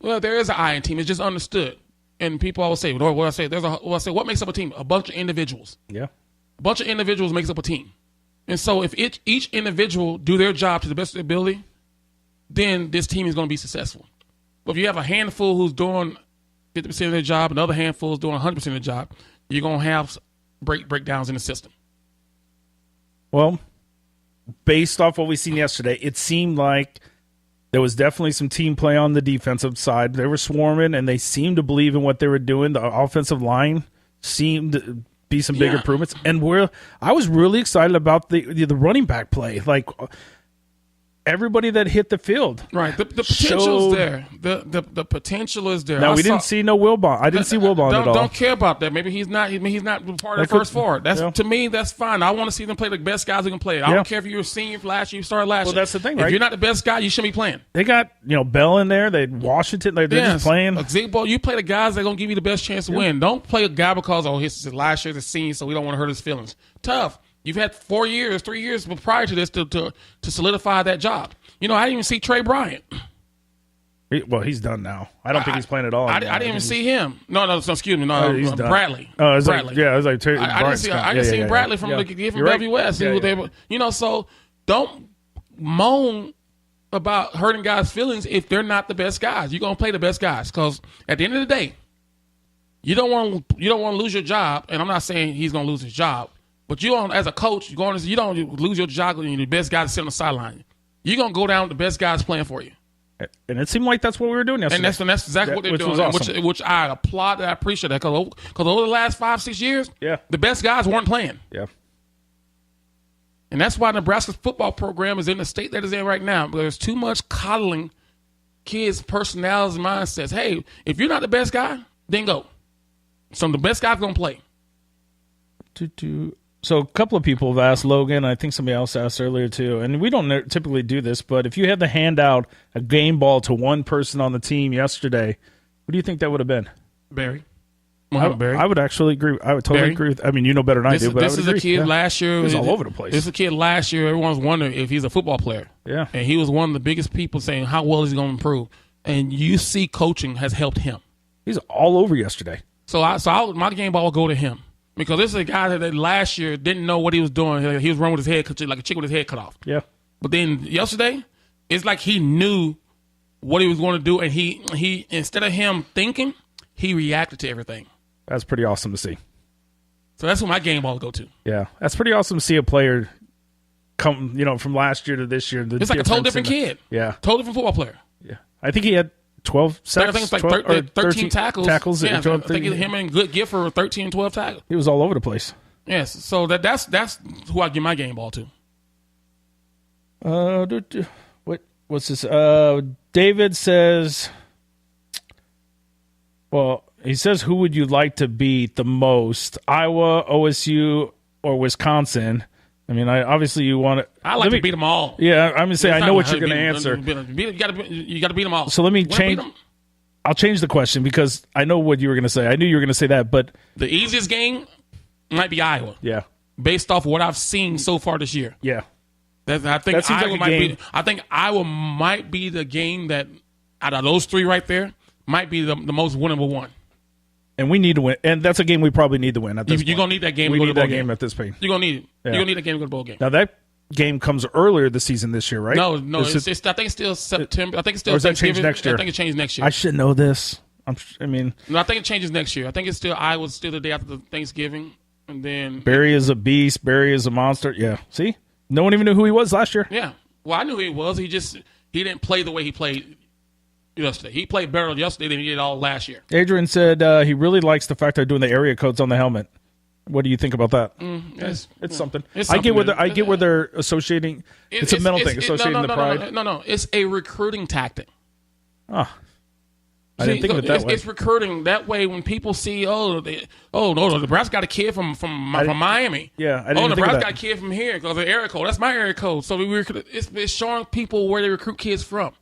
Well, there is an I in team. It's just understood. And people always say, what makes up a team? A bunch of individuals. Yeah. A bunch of individuals makes up a team. And so if each individual do their job to the best of their ability, then this team is going to be successful. But if you have a handful who's doing 50% of their job and the other handful is doing 100% of the job, you're going to have breakdowns in the system. Well, based off what we've seen yesterday, it seemed like there was definitely some team play on the defensive side. They were swarming, and they seemed to believe in what they were doing. The offensive line seemed to be some big improvements. And I was really excited about the running back play. Like, everybody that hit the field. Right. The potential is there. The potential is there. Now, we didn't see no Wilbon. I didn't see Wilbon at all. Don't care about that. Maybe he's not part of the first 4. To me, that's fine. I want to see them play the best guys who can play it. I don't care if you were a senior last year, you started last year. Well, that's the thing, right? If you're not the best guy, you shouldn't be playing. They got, Bell in there. They had Washington. They're just playing. You play the guys that are going to give you the best chance to win. Don't play a guy because, his last year's a senior, so we don't want to hurt his feelings. Tough. You've had 3 years prior to this to solidify that job. I didn't even see Trey Bryant. Well, he's done now. I don't think he's playing at all. I didn't even see him. No, excuse me. No, he's Bradley. Oh, it's Bradley. Like, it was like I didn't see Bradley from WS. So don't moan about hurting guys' feelings if they're not the best guys. You're gonna play the best guys because at the end of the day, you don't want to lose your job. And I'm not saying he's gonna lose his job, but as a coach, you don't lose your job when you're the best guy to sit on the sideline. You're going to go down with the best guys playing for you. And it seemed like that's what we were doing yesterday. And that's exactly what they're doing, awesome. which I applaud and I appreciate that. Because over the last 5-6 years, the best guys weren't playing. Yeah. And that's why Nebraska's football program is in the state that it's in right now. There's too much coddling kids' personalities and mindsets. Hey, if you're not the best guy, then go. So the best guy's going to play. So a couple of people have asked Logan, I think somebody else asked earlier too, and we don't typically do this, but if you had to hand out a game ball to one person on the team yesterday, who do you think that would have been? Barry. I would actually agree. I would totally agree with. I mean, you know better than I do, but this is a kid last year. He was all over the place. This is a kid last year. Everyone was wondering if he's a football player. Yeah. And he was one of the biggest people saying, how well is he going to improve? And you see coaching has helped him. He's all over yesterday. So my game ball will go to him. Because this is a guy that last year didn't know what he was doing. He was running with his head, like a chicken with his head cut off. Yeah. But then yesterday, it's like he knew what he was going to do, and he instead of him thinking, he reacted to everything. That's pretty awesome to see. So that's who my game ball will go to. Yeah, that's pretty awesome to see a player come, from last year to this year. It's like a totally different kid. Yeah. Totally different football player. Yeah. I think he had 12 sacks. I think it's like 12, 13 tackles. Tackles. Yeah, I think him and Good Gift for 13 and 12 tackles. He was all over the place. Yes, so that's who I give my game ball to. What's this? David says, well, he says, who would you like to beat the most? Iowa, OSU, or Wisconsin? I mean, obviously you want to. I like to beat them all. Yeah, I'm going to say, I know what you're going to answer. You got to beat them all. So let me change. I'll change the question because I know what you were going to say. I knew you were going to say that, but. The easiest game might be Iowa. Yeah. Based off of what I've seen so far this year. Yeah. I think Iowa might be the game that, out of those three right there, might be the most winnable one. And we need to win. And that's a game we probably need to win at this point. You're going to need that game to go to the bowl game. Game at this point. You're going to need it. Yeah. You're going to need that game to go to the bowl game. Now, that game comes earlier this season this year, right? No. I think it's still September. I think it's still. Or does that change next year? I think it changes next year. I should know this. No, I think it changes next year. I think it's still Iowa's still the day after the Thanksgiving, and then Barry is a beast. Barry is a monster. Yeah. See, no one even knew who he was last year. Yeah. Well, I knew who he was. He didn't play the way he played yesterday. He played better yesterday than he did all last year. Adrian said he really likes the fact they're doing the area codes on the helmet. What do you think about that? It's something. I get where they're associating. It's a mental thing, associating the pride. No. It's a recruiting tactic. Oh. I didn't think of it that way. It's recruiting. That way, when people see, Nebraska got a kid from Miami. Yeah, I didn't think of Nebraska that. got a kid from here because of the area code. That's my area code. So it's showing people where they recruit kids from.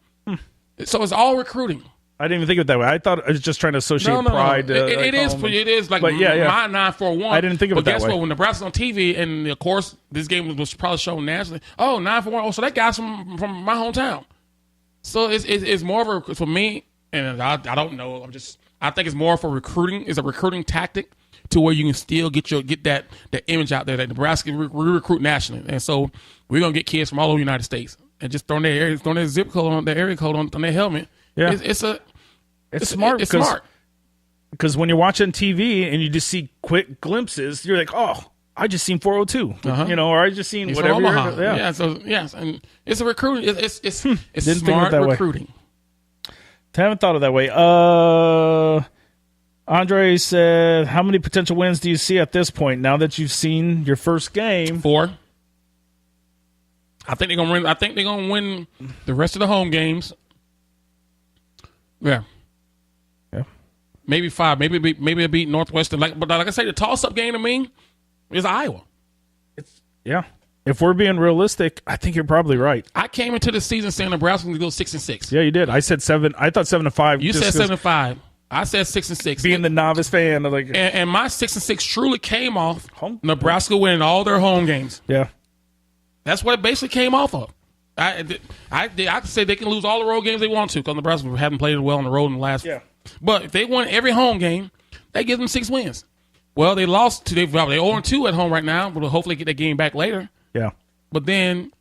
So it's all recruiting. I didn't even think of it that way. I thought I was just trying to associate pride. It is like my 941. I didn't think of it that way. But guess what? When Nebraska's on TV, and of course this game was probably shown nationally. 941. Oh, so that guy's from my hometown. So it's more of for me. And I don't know. I think it's more for recruiting. It's a recruiting tactic to where you can still get that image out there that Nebraska we recruit nationally. And so we're gonna get kids from all over the United States and just throwing their zip code on their area code on their helmet. Yeah, it's smart. It's smart because when you're watching TV and you just see quick glimpses, you're like, oh, I just seen 402, or I just seen whatever. Yeah. So yes, and it's a recruiting. It's smart recruiting. I haven't thought of that way. Andre said, how many potential wins do you see at this point now that you've seen your first game? 4. I think they're gonna win. I think they're gonna win the rest of the home games. Yeah. Maybe 5. Maybe they beat Northwestern. But like I say, the toss-up game to me is Iowa. If we're being realistic, I think you're probably right. I came into the season saying Nebraska was going to go 6-6. Yeah, you did. I said 7. I thought 7-5. You said 7-5. I said 6-6. Being the novice fan, and my 6-6 truly came off Nebraska winning all their home games. Yeah, that's what it basically came off of. I could say they can lose all the road games they want to because Nebraska haven't played well on the road in the last. Yeah. But if they won every home game, that gives them 6 wins. Well, they lost to they're 0-2 at home right now, but we'll hopefully get that game back later. Yeah. But you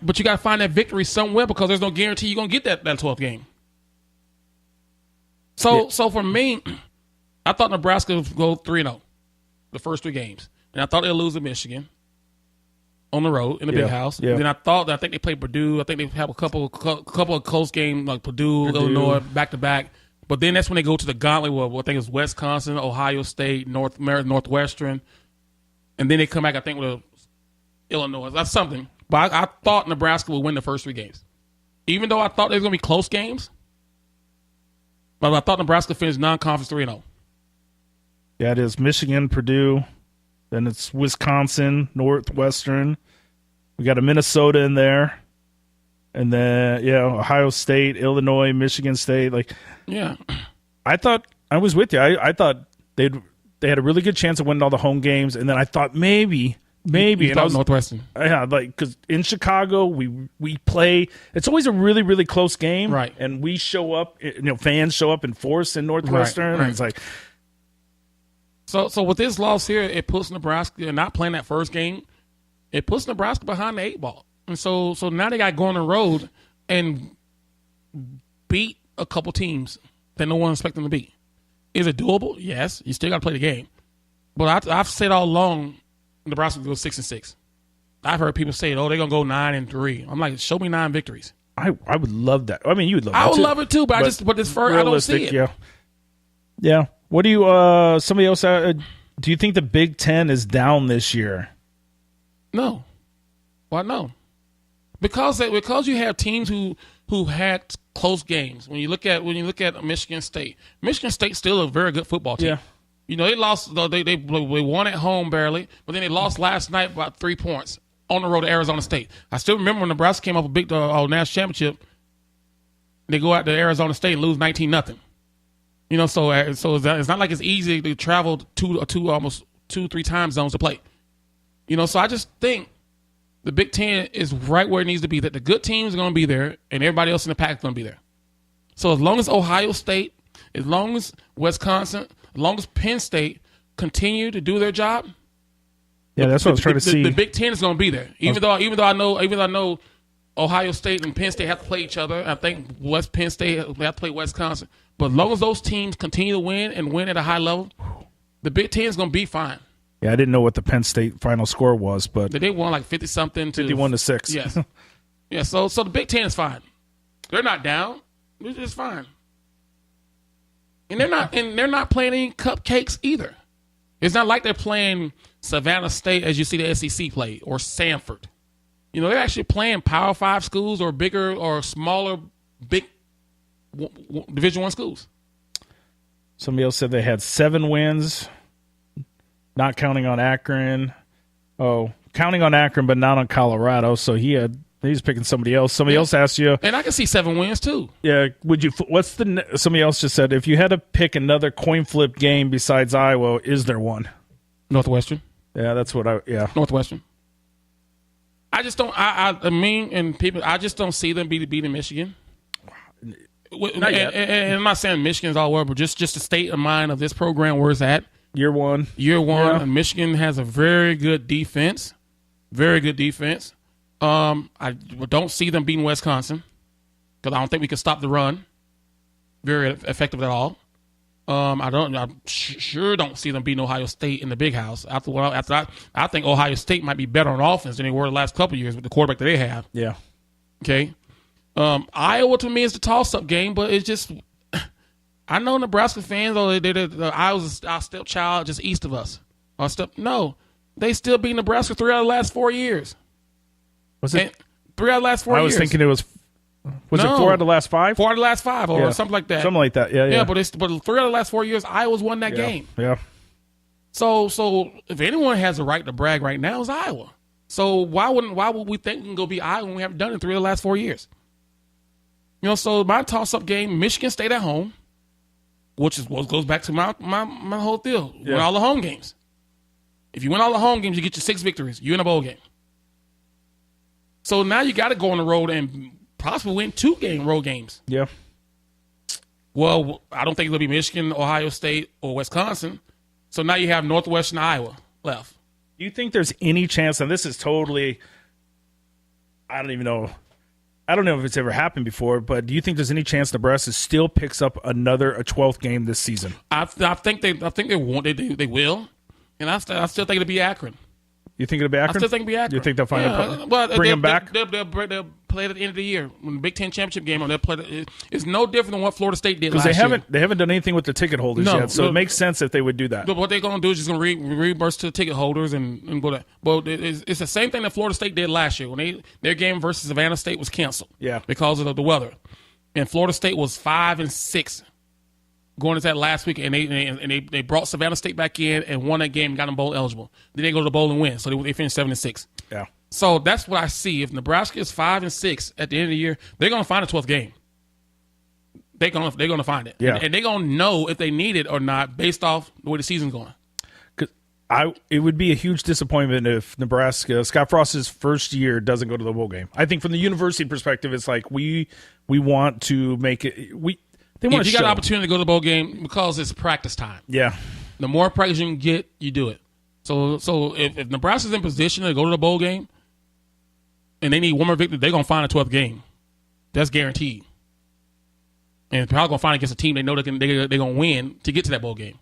got to find that victory somewhere because there's no guarantee you're going to get that 12th game. So for me, I thought Nebraska would go 3-0 the first 3 games. And I thought they'd lose to Michigan on the road in the big house. Yeah. And then I think they played Purdue. I think they have a couple of close games like Purdue, Illinois, back-to-back. But then that's when they go to the gauntlet where I think it's Wisconsin, Ohio State, Northwestern. And then they come back, I think, with Illinois. That's something. But I thought Nebraska would win the first 3 games. Even though I thought they were going to be close games. But I thought Nebraska finished non-conference 3-0. Yeah, it is. Michigan, Purdue. Then it's Wisconsin, Northwestern. We got a Minnesota in there. And then, Ohio State, Illinois, Michigan State. I thought I was with you. I thought they had a really good chance of winning all the home games. And then I thought maybe. You thought Northwestern. Yeah, because in Chicago we play. It's always a really, really close game, right? And we show up. Fans show up in force in Northwestern, right. And it's like. So with this loss here, it puts Nebraska not playing that first game. It puts Nebraska behind the 8 ball, and so now they got to go on the road and beat a couple teams that no one expects them to beat. Is it doable? Yes. You still got to play the game, but I've said all along. Nebraska goes 6-6. I've heard people say, they're going to go 9-3. I'm like, show me 9 victories. I would love that. I mean, you would love that I would too. love it too, but this first, I don't see it. Yeah. What do you, somebody else, do you think the Big Ten is down this year? No. Why no? Because you have teams who had close games. When you look at Michigan State's still a very good football team. Yeah. You know, they lost. They won at home barely, but then they lost last night by 3 points on the road to Arizona State. I still remember when Nebraska came up a big national championship. They go out to Arizona State and lose 19-0. You know, so it's not like it's easy to travel almost 2-3 time zones to play. You know, so I just think the Big Ten is right where it needs to be. That the good teams are going to be there, and everybody else in the pack is going to be there. So as long as Ohio State, as long as Wisconsin, as long as Penn State continue to do their job, that's what I was trying to see. The Big Ten is going to be there. Even though I know Ohio State and Penn State have to play each other. I think Penn State have to play Wisconsin. But as long as those teams continue to win and win at a high level, the Big Ten is going to be fine. Yeah, I didn't know what the Penn State final score was, but they won like 50-something to 51-6. Yes. Yeah. So the Big Ten is fine. They're not down. They're just fine. And they're not playing any cupcakes either. It's not like they're playing Savannah State as you see the SEC play or Samford. You know, they're actually playing Power 5 schools or bigger or smaller, big Division I schools. Somebody else said they had 7 wins, not counting on Akron. Oh, counting on Akron, but not on Colorado. So he's picking somebody else. Somebody else asked you, and I can see 7 wins too. Yeah, would you? Somebody else just said if you had to pick another coin flip game besides Iowa, is there one? Northwestern. Yeah, that's what Northwestern. I just don't. I just don't see them beating Michigan. Not yet. And I'm not saying Michigan's all over, but just the state of mind of this program where it's at. Year one. Yeah. And Michigan has a very good defense. Very good defense. I don't see them beating Wisconsin because I don't think we can stop the run. Very effective at all. I sure don't see them beating Ohio State in the big house. I think Ohio State might be better on offense than they were the last couple of years with the quarterback that they have. Yeah. Okay. Iowa to me is the toss-up game, but it's just I know Nebraska fans. Iowa's our stepchild just east of us. No, they still beat Nebraska 3 out of the last 4 years. Was it 3 out of the last 4 years? I was thinking it was. Was it 4 out of the last 5? 4 out of the last 5 or something like that. Something like that. Yeah. Yeah, but 3 out of the last 4 years, Iowa's won that game. Yeah. So if anyone has a right to brag right now, it's Iowa. So why would we think we can go beat Iowa when we haven't done it in 3 of the last 4 years? You know, so my toss-up game, Michigan State at home, which is what goes back to my whole deal. Yeah. Win all the home games. If you win all the home games, you get your 6 victories. You're in a bowl game. So now you got to go on the road and possibly win 2 road games. Yeah. Well, I don't think it'll be Michigan, Ohio State, or Wisconsin. So now you have Northwestern Iowa left. Do you think there's any chance, and this is totally, I don't know if it's ever happened before, but do you think there's any chance Nebraska still picks up a 12th game this season? I think they will, and I still think it'll be Akron. You think it'll be Akron? I still think it'll be Akron. You think they'll find bring them back? They'll play at the end of the year when the Big Ten championship game. They'll play. It's no different than what Florida State did last year. They haven't done anything with the ticket holders yet, so it makes sense if they would do that. But what they're going to do is just going to reimburse to the ticket holders and go there. But it's the same thing that Florida State did last year when their game versus Savannah State was canceled. Yeah, because of the weather, and Florida State was 5-6 going into that last week, and they brought Savannah State back in and won that game and got them bowl eligible. Then they go to the bowl and win, so they finished 7-6. Yeah. So that's what I see. If Nebraska is 5-6 at the end of the year, they're going to find a 12th game. They're going to find it. Yeah. And they're going to know if they need it or not based off the way the season's going. It would be a huge disappointment if Nebraska, Scott Frost's first year, doesn't go to the bowl game. I think from the university perspective, it's like we want to make it. They want if you got an opportunity to go to the bowl game because it's practice time. Yeah. The more practice you can get, you do it. So if Nebraska's in position to go to the bowl game and they need one more victory, they're going to find a 12th game. That's guaranteed. And they're probably going to find against a team they know they're going to win to get to that bowl game.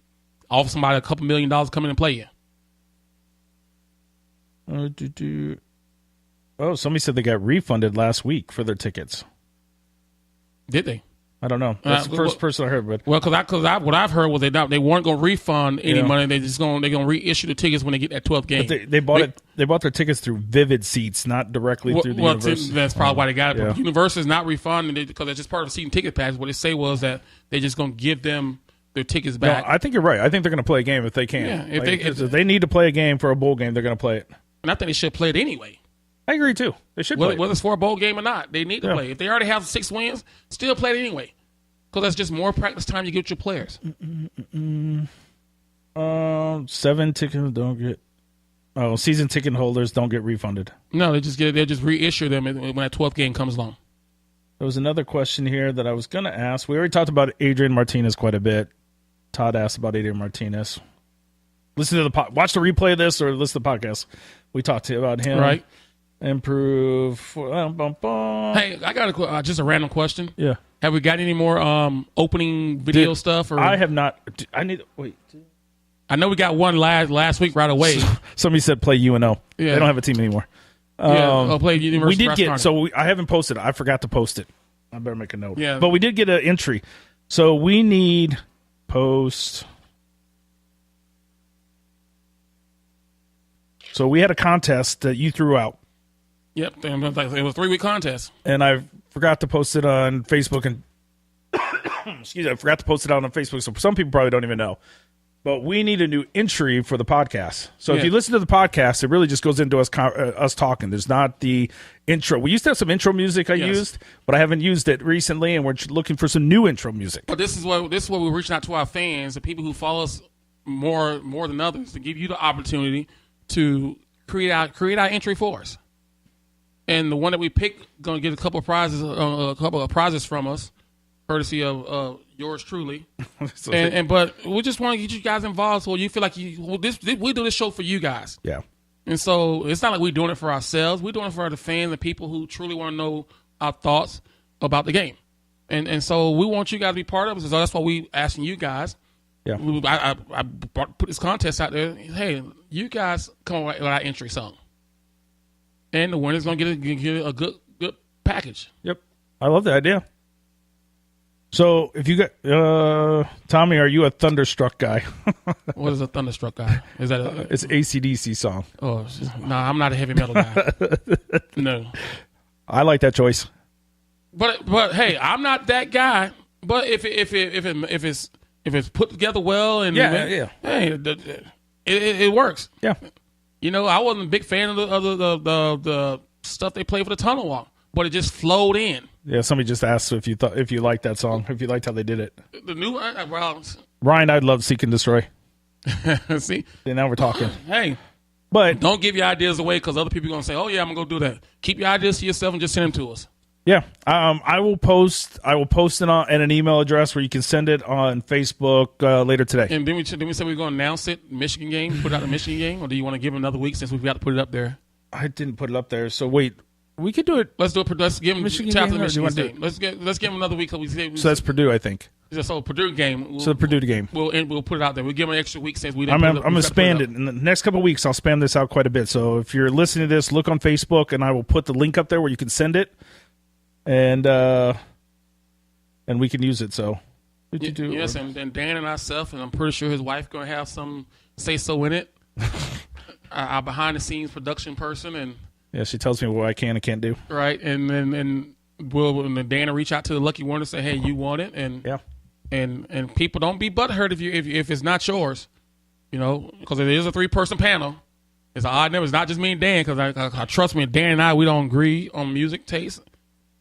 Offer somebody a couple $1 million to come in and play you. Oh, somebody said they got refunded last week for their tickets. Did they? I don't know. That's the first person I heard. But well, because what I've heard was they weren't going to refund any money. They're going to reissue the tickets when they get that 12th game. But they bought their tickets through Vivid Seats, not directly through the Universal. That's probably why they got it. But Universal is not refunding it because it's just part of the season ticket package. What they say was that they're just going to give them their tickets back. No, I think you're right. I think they're going to play a game if they can. Yeah, if they need to play a game for a bowl game, they're going to play it. And I think they should play it anyway. I agree too. They should play it. Whether it's for a bowl game or not, they need to play. If they already have 6 wins, still play it anyway. Because that's just more practice time you get with your players. 7 tickets don't get. Oh, season ticket holders don't get refunded. No, they'll just reissue them when that 12th game comes along. There was another question here that I was going to ask. We already talked about Adrian Martinez quite a bit. Todd asked about Adrian Martinez. Listen to the watch the replay of this or listen to the podcast. We talked about him. Right. Improve. Hey, I got just a random question. Yeah. Have we got any more opening video stuff? Or I have not. Wait. I know we got one last week right away. Somebody said play UNO. Yeah. They don't have a team anymore. Play University. We did get. So I haven't posted it. I forgot to post it. I better make a note. Yeah. But we did get an entry. So we need post. So we had a contest that you threw out. Yep, it was a 3-week contest. And I forgot to post it on Facebook. And excuse me, I forgot to post it out on Facebook. So some people probably don't even know. But we need a new entry for the podcast. So if you listen to the podcast, it really just goes into us talking. There's not the intro. We used to have some intro music I used, but I haven't used it recently, and we're looking for some new intro music. But this is what we're reaching out to our fans, the people who follow us more than others, to give you the opportunity to create our entry for us. And the one that we picked going to get a couple of prizes from us, courtesy of yours truly. But we just want to get you guys involved, so you feel like we do this show for you guys. Yeah. And so it's not like we're doing it for ourselves. We're doing it for the fans and people who truly want to know our thoughts about the game. And so we want you guys to be part of it. So that's why we asking you guys. Yeah. I put this contest out there. Hey, you guys come up with our entry song. And the winner's going to get a good package. Yep. I love the idea. So if you got Tommy, are you a Thunderstruck guy? What is a Thunderstruck guy? Is that it's an AC/DC song. Oh, no, I'm not a heavy metal guy. No. I like that choice. But hey, I'm not that guy. But if it's put together well and hey, it works. Yeah. You know, I wasn't a big fan of the stuff they played for the Tunnel Walk, but it just flowed in. Yeah, somebody just asked if you liked that song, if you liked how they did it. The new Ryan, I'd love Seek and Destroy. See, now we're talking. Hey, but don't give your ideas away because other people are gonna say, "Oh yeah, I'm gonna go do that." Keep your ideas to yourself and just send them to us. Yeah, I will post it on an email address where you can send it on Facebook later today. And then we said we're going to announce it, Michigan game, put out the Michigan game, or do you want to give them another week since we've got to put it up there? I didn't put it up there, so wait, we could do it. Let's do it. Let's give them Michigan Michigan game. Let's give them another week. So that's Purdue, I think. So Purdue game. So the Purdue game. We'll put it out there. We'll give them an extra week since we didn't. I'm going to spam it in the next couple of weeks. I'll spam this out quite a bit. So if you're listening to this, look on Facebook, and I will put the link up there where you can send it. And we can use it. So yes, and Dan and myself, and I'm pretty sure his wife going to have some say so in it. Our behind the scenes production person, and yeah, she tells me what I can and can't do. Right, and then Dan will reach out to the lucky one and say, "Hey, you want it?" And yeah, and people don't be butthurt if it's not yours, you know, because it is a 3-person panel. It's an odd number. It's not just me and Dan, because I trust me. Dan and I, we don't agree on music taste.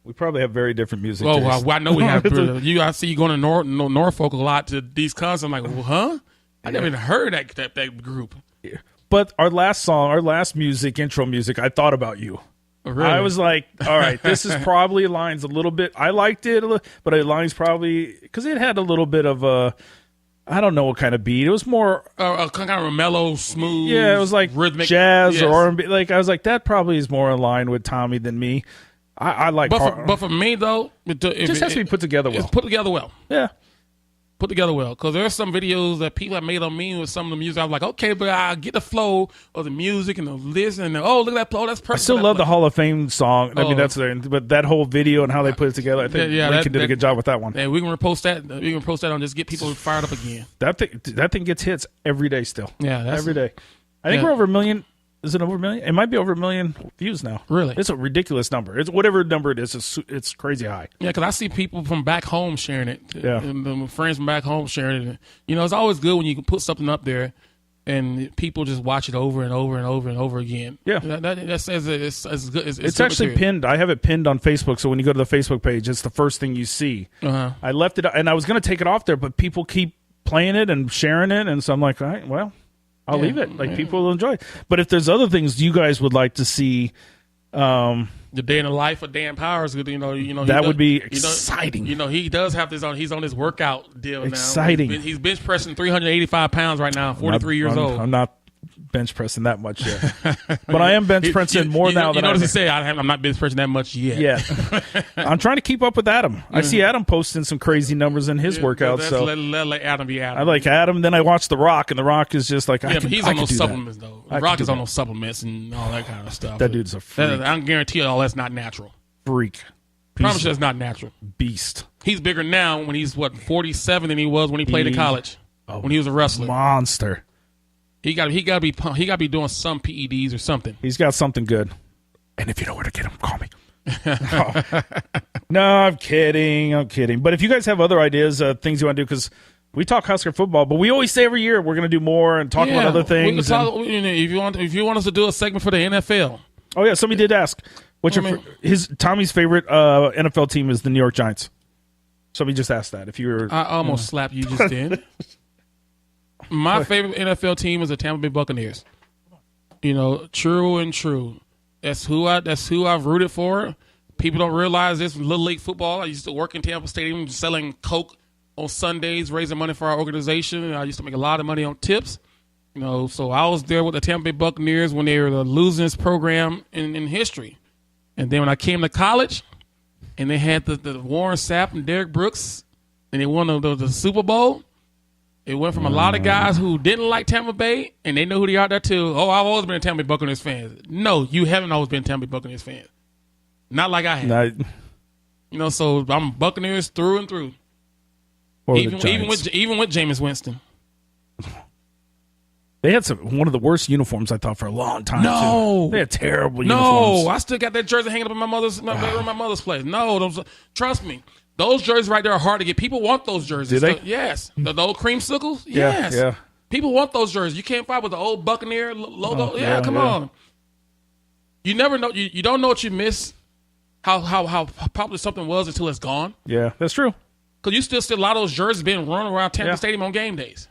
We probably have very different music. Oh, well, I know we have. I see you going to Norfolk a lot to these concerts. I'm like, well, huh? I never even heard that group. Yeah. But our last music, intro music, I thought about you. Oh, really? I was like, all right, this is probably aligns a little bit. I liked it, but it aligns probably because it had a little bit of a, I don't know what kind of beat. It was more kind of a mellow, smooth. Yeah, it was like rhythmic jazz or R&B. Like I was like, that probably is more in line with Tommy than me. I like, but for me though, it just has to be put together well. It's put together well. Yeah, Put together well, because there's some videos that people have made on me with some of the music. I'm like, okay, but I get the flow of the music and the listen, and oh, look at that flow. That's perfect. I still love the Hall of Fame song. I mean, but that whole video and how they put it together, I think Lincoln did a good job with that one. Yeah, we can repost that. We can post that on just get people fired up again. That thing gets hits every day still. Yeah, every day. I think we're over 1 million. Is it over 1 million? It might be over 1 million views now. Really? It's a ridiculous number. It's whatever number it is. It's crazy high. Yeah, because I see people from back home sharing it. Yeah. And friends from back home sharing it. You know, it's always good when you can put something up there and people just watch it over and over and over and over again. Yeah. That says it's good. It's actually pinned. I have it pinned on Facebook. So when you go to the Facebook page, it's the first thing you see. Uh-huh. I left it, and I was going to take it off there, but people keep playing it and sharing it. And so I'm like, all right, well, I'll leave it. Like, people will enjoy it. But if there's other things you guys would like to see, the day in the life of Dan Powers, that would be exciting. He does have this on. He's on his workout deal now. Exciting. He's bench pressing 385 pounds right now. 43 years old. I'm not bench pressing that much yet, but I am bench pressing more now. You notice he said, "I'm not bench pressing that much yet." Yeah, I'm trying to keep up with Adam. I see Adam posting some crazy numbers in his workouts. So let Adam be Adam. I like Adam. Then I watch The Rock, and The Rock is just like, but he's on those supplements though. The Rock is on those supplements and all that kind of stuff. That dude's a freak. I can guarantee you all that's not natural. Freak. Promise you that's not natural. Beast. He's bigger now when he's 47 than he was when he played in college. When he was a wrestler. Monster. He got to be doing some PEDs or something. He's got something good. And if you know where to get him, call me. No, I'm kidding. But if you guys have other ideas, things you want to do, because we talk Husker football, but we always say every year we're going to do more and talk about other things. If you want us to do a segment for the NFL. Oh yeah, somebody did ask. What's Tommy's favorite NFL team is the New York Giants. Somebody just asked that. If you were, I almost slapped you just then. My favorite NFL team is the Tampa Bay Buccaneers. True and true. That's who I've rooted for. People don't realize this. Little League football. I used to work in Tampa Stadium selling Coke on Sundays, raising money for our organization. And I used to make a lot of money on tips. So I was there with the Tampa Bay Buccaneers when they were the losingest program in history. And then when I came to college, and they had the Warren Sapp and Derrick Brooks, and they won the Super Bowl. It went from a lot of guys who didn't like Tampa Bay, and they know who they are there too. Oh, I've always been a Tampa Bay Buccaneers fan. No, you haven't always been a Tampa Bay Buccaneers fan. Not like I have. So I'm Buccaneers through and through. Even with Jameis Winston. They had one of the worst uniforms, I thought, for a long time. No, too. They had terrible uniforms. No, I still got that jersey hanging up in my mother's place. No, trust me. Those jerseys right there are hard to get. People want those jerseys. Do they? Yes. The old creamsicles? Yes. Yeah. People want those jerseys. You can't fight with the old Buccaneer logo. Come on. You never know. You don't know what you miss, how popular something was until it's gone. Yeah, that's true. Because you still see a lot of those jerseys being run around Tampa Stadium on game days.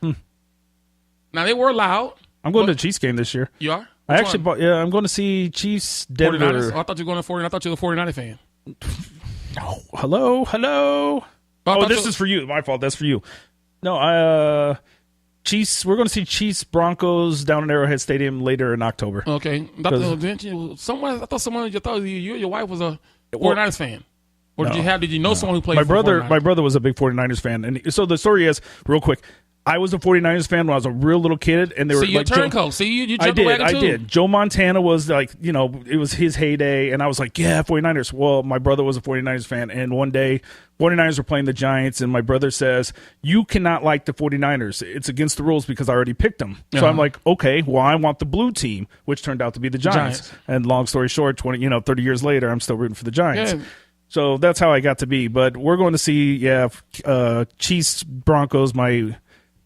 Now, they were loud. I'm going to the Chiefs game this year. You are? I'm going to see Chiefs Denver. 49ers? Oh, I thought you were going to 49ers. I thought you were a 49er fan. No. Hello. Oh, this is for you. My fault. That's for you. No, Chiefs. We're going to see Chiefs Broncos down at Arrowhead Stadium later in October. Okay. I thought your wife was a 49ers fan. Or did you know someone who played for 49ers? My brother was a big 49ers fan. And so the story is, real quick, I was a 49ers fan when I was a real little kid, and they were like turncoat. You jumped the wagon too. I did. Joe Montana was it was his heyday, and I was like, yeah, 49ers. Well, my brother was a 49ers fan, and one day 49ers were playing the Giants, and my brother says, you cannot like the 49ers. It's against the rules because I already picked them. So I'm like, okay, well, I want the blue team, which turned out to be the Giants. And long story short, 30 years later, I'm still rooting for the Giants. Yeah. So that's how I got to be. But we're going to see, Chiefs Broncos.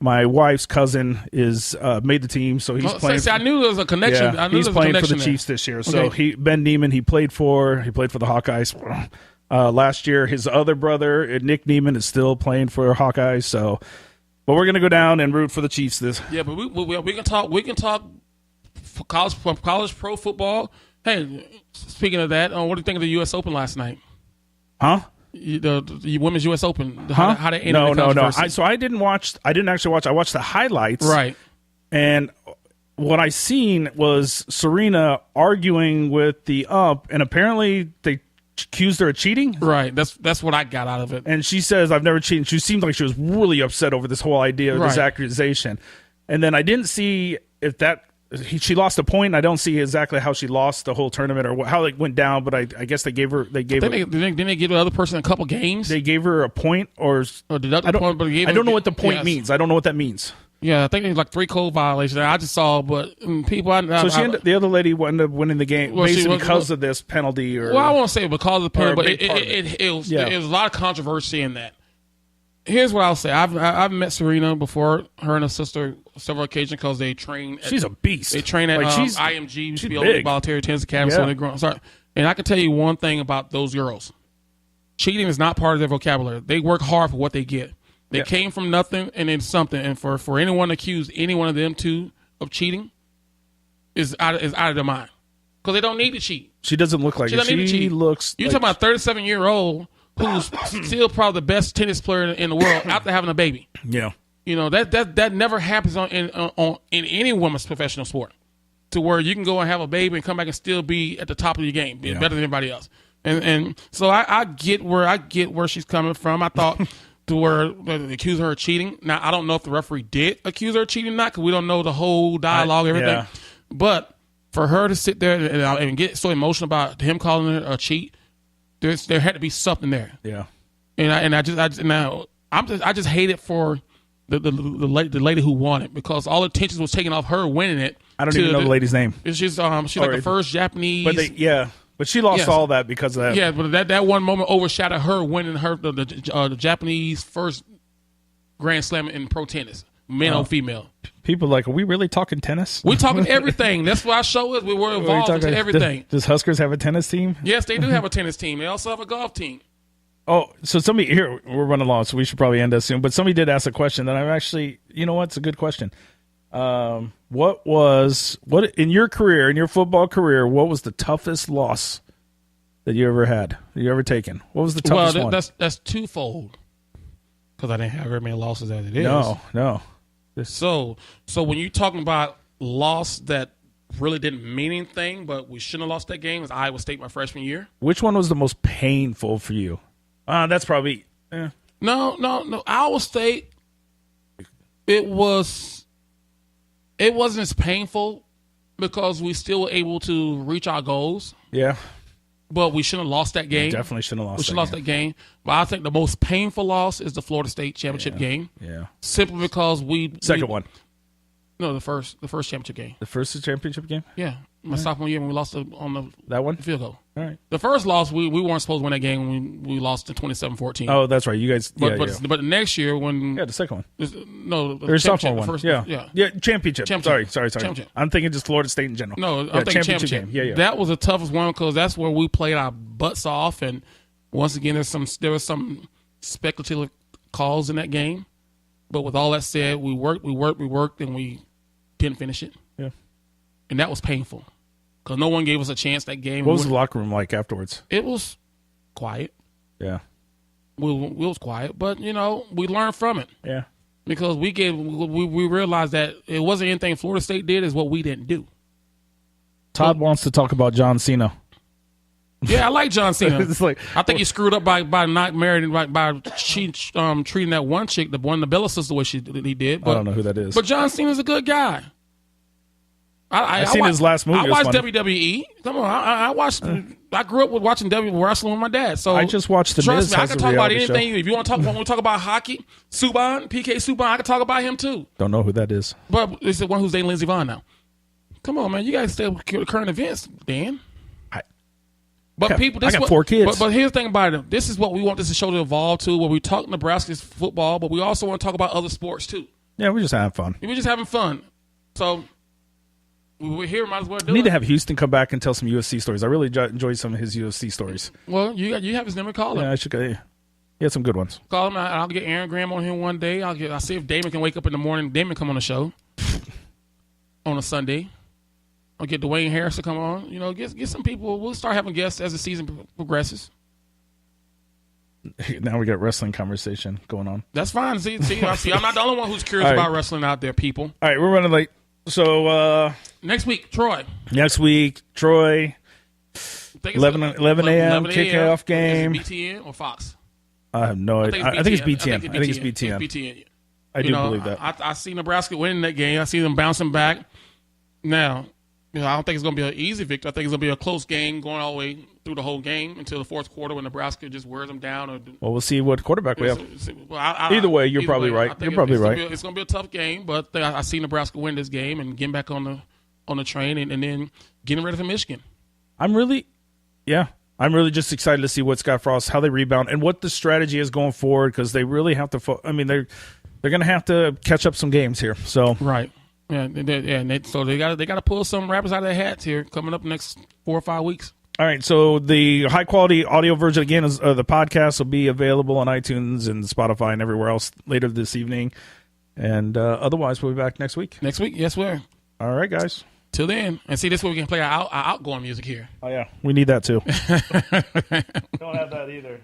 My wife's cousin is made the team, so he's playing. I knew there was a connection. Yeah, he's playing for the Chiefs this year. So Ben Neiman, he played for the Hawkeyes last year. His other brother, Nick Neiman, is still playing for Hawkeyes. So, but we're gonna go down and root for the Chiefs. But we can talk. We can talk college pro football. Hey, speaking of that, what do you think of the U.S. Open last night? Huh? The Women's U.S. Open. How they ended No. I didn't actually watch. I watched the highlights. Right. And what I seen was Serena arguing with the ump, and apparently they accused her of cheating. Right. That's what I got out of it. And she says, I've never cheated. She seemed like she was really upset over this whole idea of this accusation. And then I didn't see if she lost a point. I don't see exactly how she lost the whole tournament or how it went down, but I guess didn't they give the other person a couple games? They gave her a point or deduct a point, but I don't know what the point means. I don't know what that means. Yeah, I think it was like 3 code violations. I just saw, but people. The other lady ended up winning the game because of this penalty. Or I won't say because of the penalty, but it was a lot of controversy in that. Here's what I'll say: I've met Serena before, her and her sister, several occasions because they train. She's a beast. They train at IMG, used to be Old Voluntary Tennis Academy. So they grow. Sorry, and I can tell you one thing about those girls: cheating is not part of their vocabulary. They work hard for what they get. They came from nothing and then something. And for anyone to accuse any one of them two of cheating is out of their mind because they don't need to cheat. She doesn't look like it. She looks. You're talking about a 37-year-old who's still probably the best tennis player in the world after having a baby. Yeah, that never happens in any woman's professional sport, to where you can go and have a baby and come back and still be at the top of your game, be better than everybody else. And so I get where she's coming from. I thought. To where they accuse her of cheating. Now, I don't know if the referee did accuse her of cheating or not because we don't know the whole dialogue, everything. Yeah. But for her to sit there and get so emotional about him calling her a cheat, there had to be something there. Yeah. And I just hate it for the lady who won it because all attention was taken off her winning it. I don't even know the lady's name. She's like the first Japanese. But she lost all that because of that. Yeah, but that one moment overshadowed her winning the Japanese first Grand Slam in pro tennis, men or female. People are like, are we really talking tennis? We're talking everything. That's what our show is. We're involved into everything. Does Huskers have a tennis team? Yes, they do have a tennis team. They also have a golf team. Oh, so somebody here, we're running along, so we should probably end this soon. But somebody did ask a question that I'm actually, you know what? It's a good question. What in your career, in your football career, what was the toughest loss that you ever had? That you ever taken? What was the toughest one? That's twofold. Because I didn't have very many losses as it is. No. So when you're talking about loss that really didn't mean anything, but we shouldn't have lost that game, was Iowa State my freshman year. Which one was the most painful for you? That's probably. No. Iowa State. It wasn't as painful because we still were able to reach our goals. Yeah. But we shouldn't have lost that game. We definitely shouldn't have lost that game. We should have lost that game. But I think the most painful loss is the Florida State championship game. Yeah. Simply because Second one. No, the first championship game. The first championship game? Yeah. My sophomore year when we lost on that one? Field goal. All right. The first loss, we weren't supposed to win that game when we lost in 27-14. Oh, that's right. You guys. But the next year when. Yeah, the second one. The sophomore one. First, yeah, championship. Sorry. Championship. I'm thinking just Florida State in general. No, I'm thinking championship. Game. Yeah. That was the toughest one because that's where we played our butts off. And once again, there was some speculative calls in that game. But with all that said, we worked, and we didn't finish it. Yeah. And that was painful. Because no one gave us a chance that game. What was the locker room like afterwards? It was quiet. Yeah. We was quiet, but, we learned from it. Yeah. Because we realized that it wasn't anything Florida State did, is what we didn't do. Todd wants to talk about John Cena. Yeah, I like John Cena. I think he screwed up by not marrying, by treating that one chick, the Bella sister, the way he did. But, I don't know who that is. But John Cena's a good guy. I've seen his last movie. I watched WWE. Come on, I watched. I grew up with watching wrestling with my dad. So I just watched the Trust Miz me, I can talk about anything. Show. If you want to talk, when we talk about hockey, PK Subban, I can talk about him too. Don't know who that is. But it's the one who's dating Lindsey Vonn now. Come on, man, you guys stay with current events, Dan. But people, I got 4 kids. But here's the thing about it. This is what we want this show to evolve to, where we talk Nebraska's football, but we also want to talk about other sports too. Yeah, we're just having fun. We're just having fun. So we're here, might as well do it. We need to have Houston come back and tell some UFC stories. I really enjoyed some of his UFC stories. Well, you have his number. Call him. Yeah, I should. He had some good ones. Call him. I'll get Aaron Graham on him one day. I'll see if Damon can wake up in the morning. Damon come on the show on a Sunday. I'll get Dwayne Harris to come on. Get some people. We'll start having guests as the season progresses. Now we got wrestling conversation going on. That's fine. See, I'm not the only one who's curious about wrestling out there, people. All right, we're running late. So next week, Troy. Next week, Troy. think 11 a.m. kickoff game. Is it BTN or Fox? I have no idea. I think it's BTN. I think it's BTN. BTN. I do believe that. I see Nebraska winning that game. I see them bouncing back. Now, I don't think it's going to be an easy victory. I think it's going to be a close game going all the way through the whole game until the fourth quarter when Nebraska just wears them down. Well, we'll see what quarterback we have. Either way, you're probably right. You're probably right. It's going to be a tough game, but I see Nebraska win this game and getting back on the train and then getting ready for Michigan. I'm really just excited to see what Scott Frost, how they rebound, and what the strategy is going forward because they really have to. They're going to have to catch up some games here. So right, so they got to pull some rappers out of their hats here coming up next 4 or 5 weeks. All right, so the high quality audio version again is the podcast will be available on iTunes and Spotify and everywhere else later this evening, and otherwise we'll be back next week. Next week, yes, we are. All right, guys. Till then, and see, this is where we can play our outgoing music here. Oh yeah, we need that too. Don't have that either.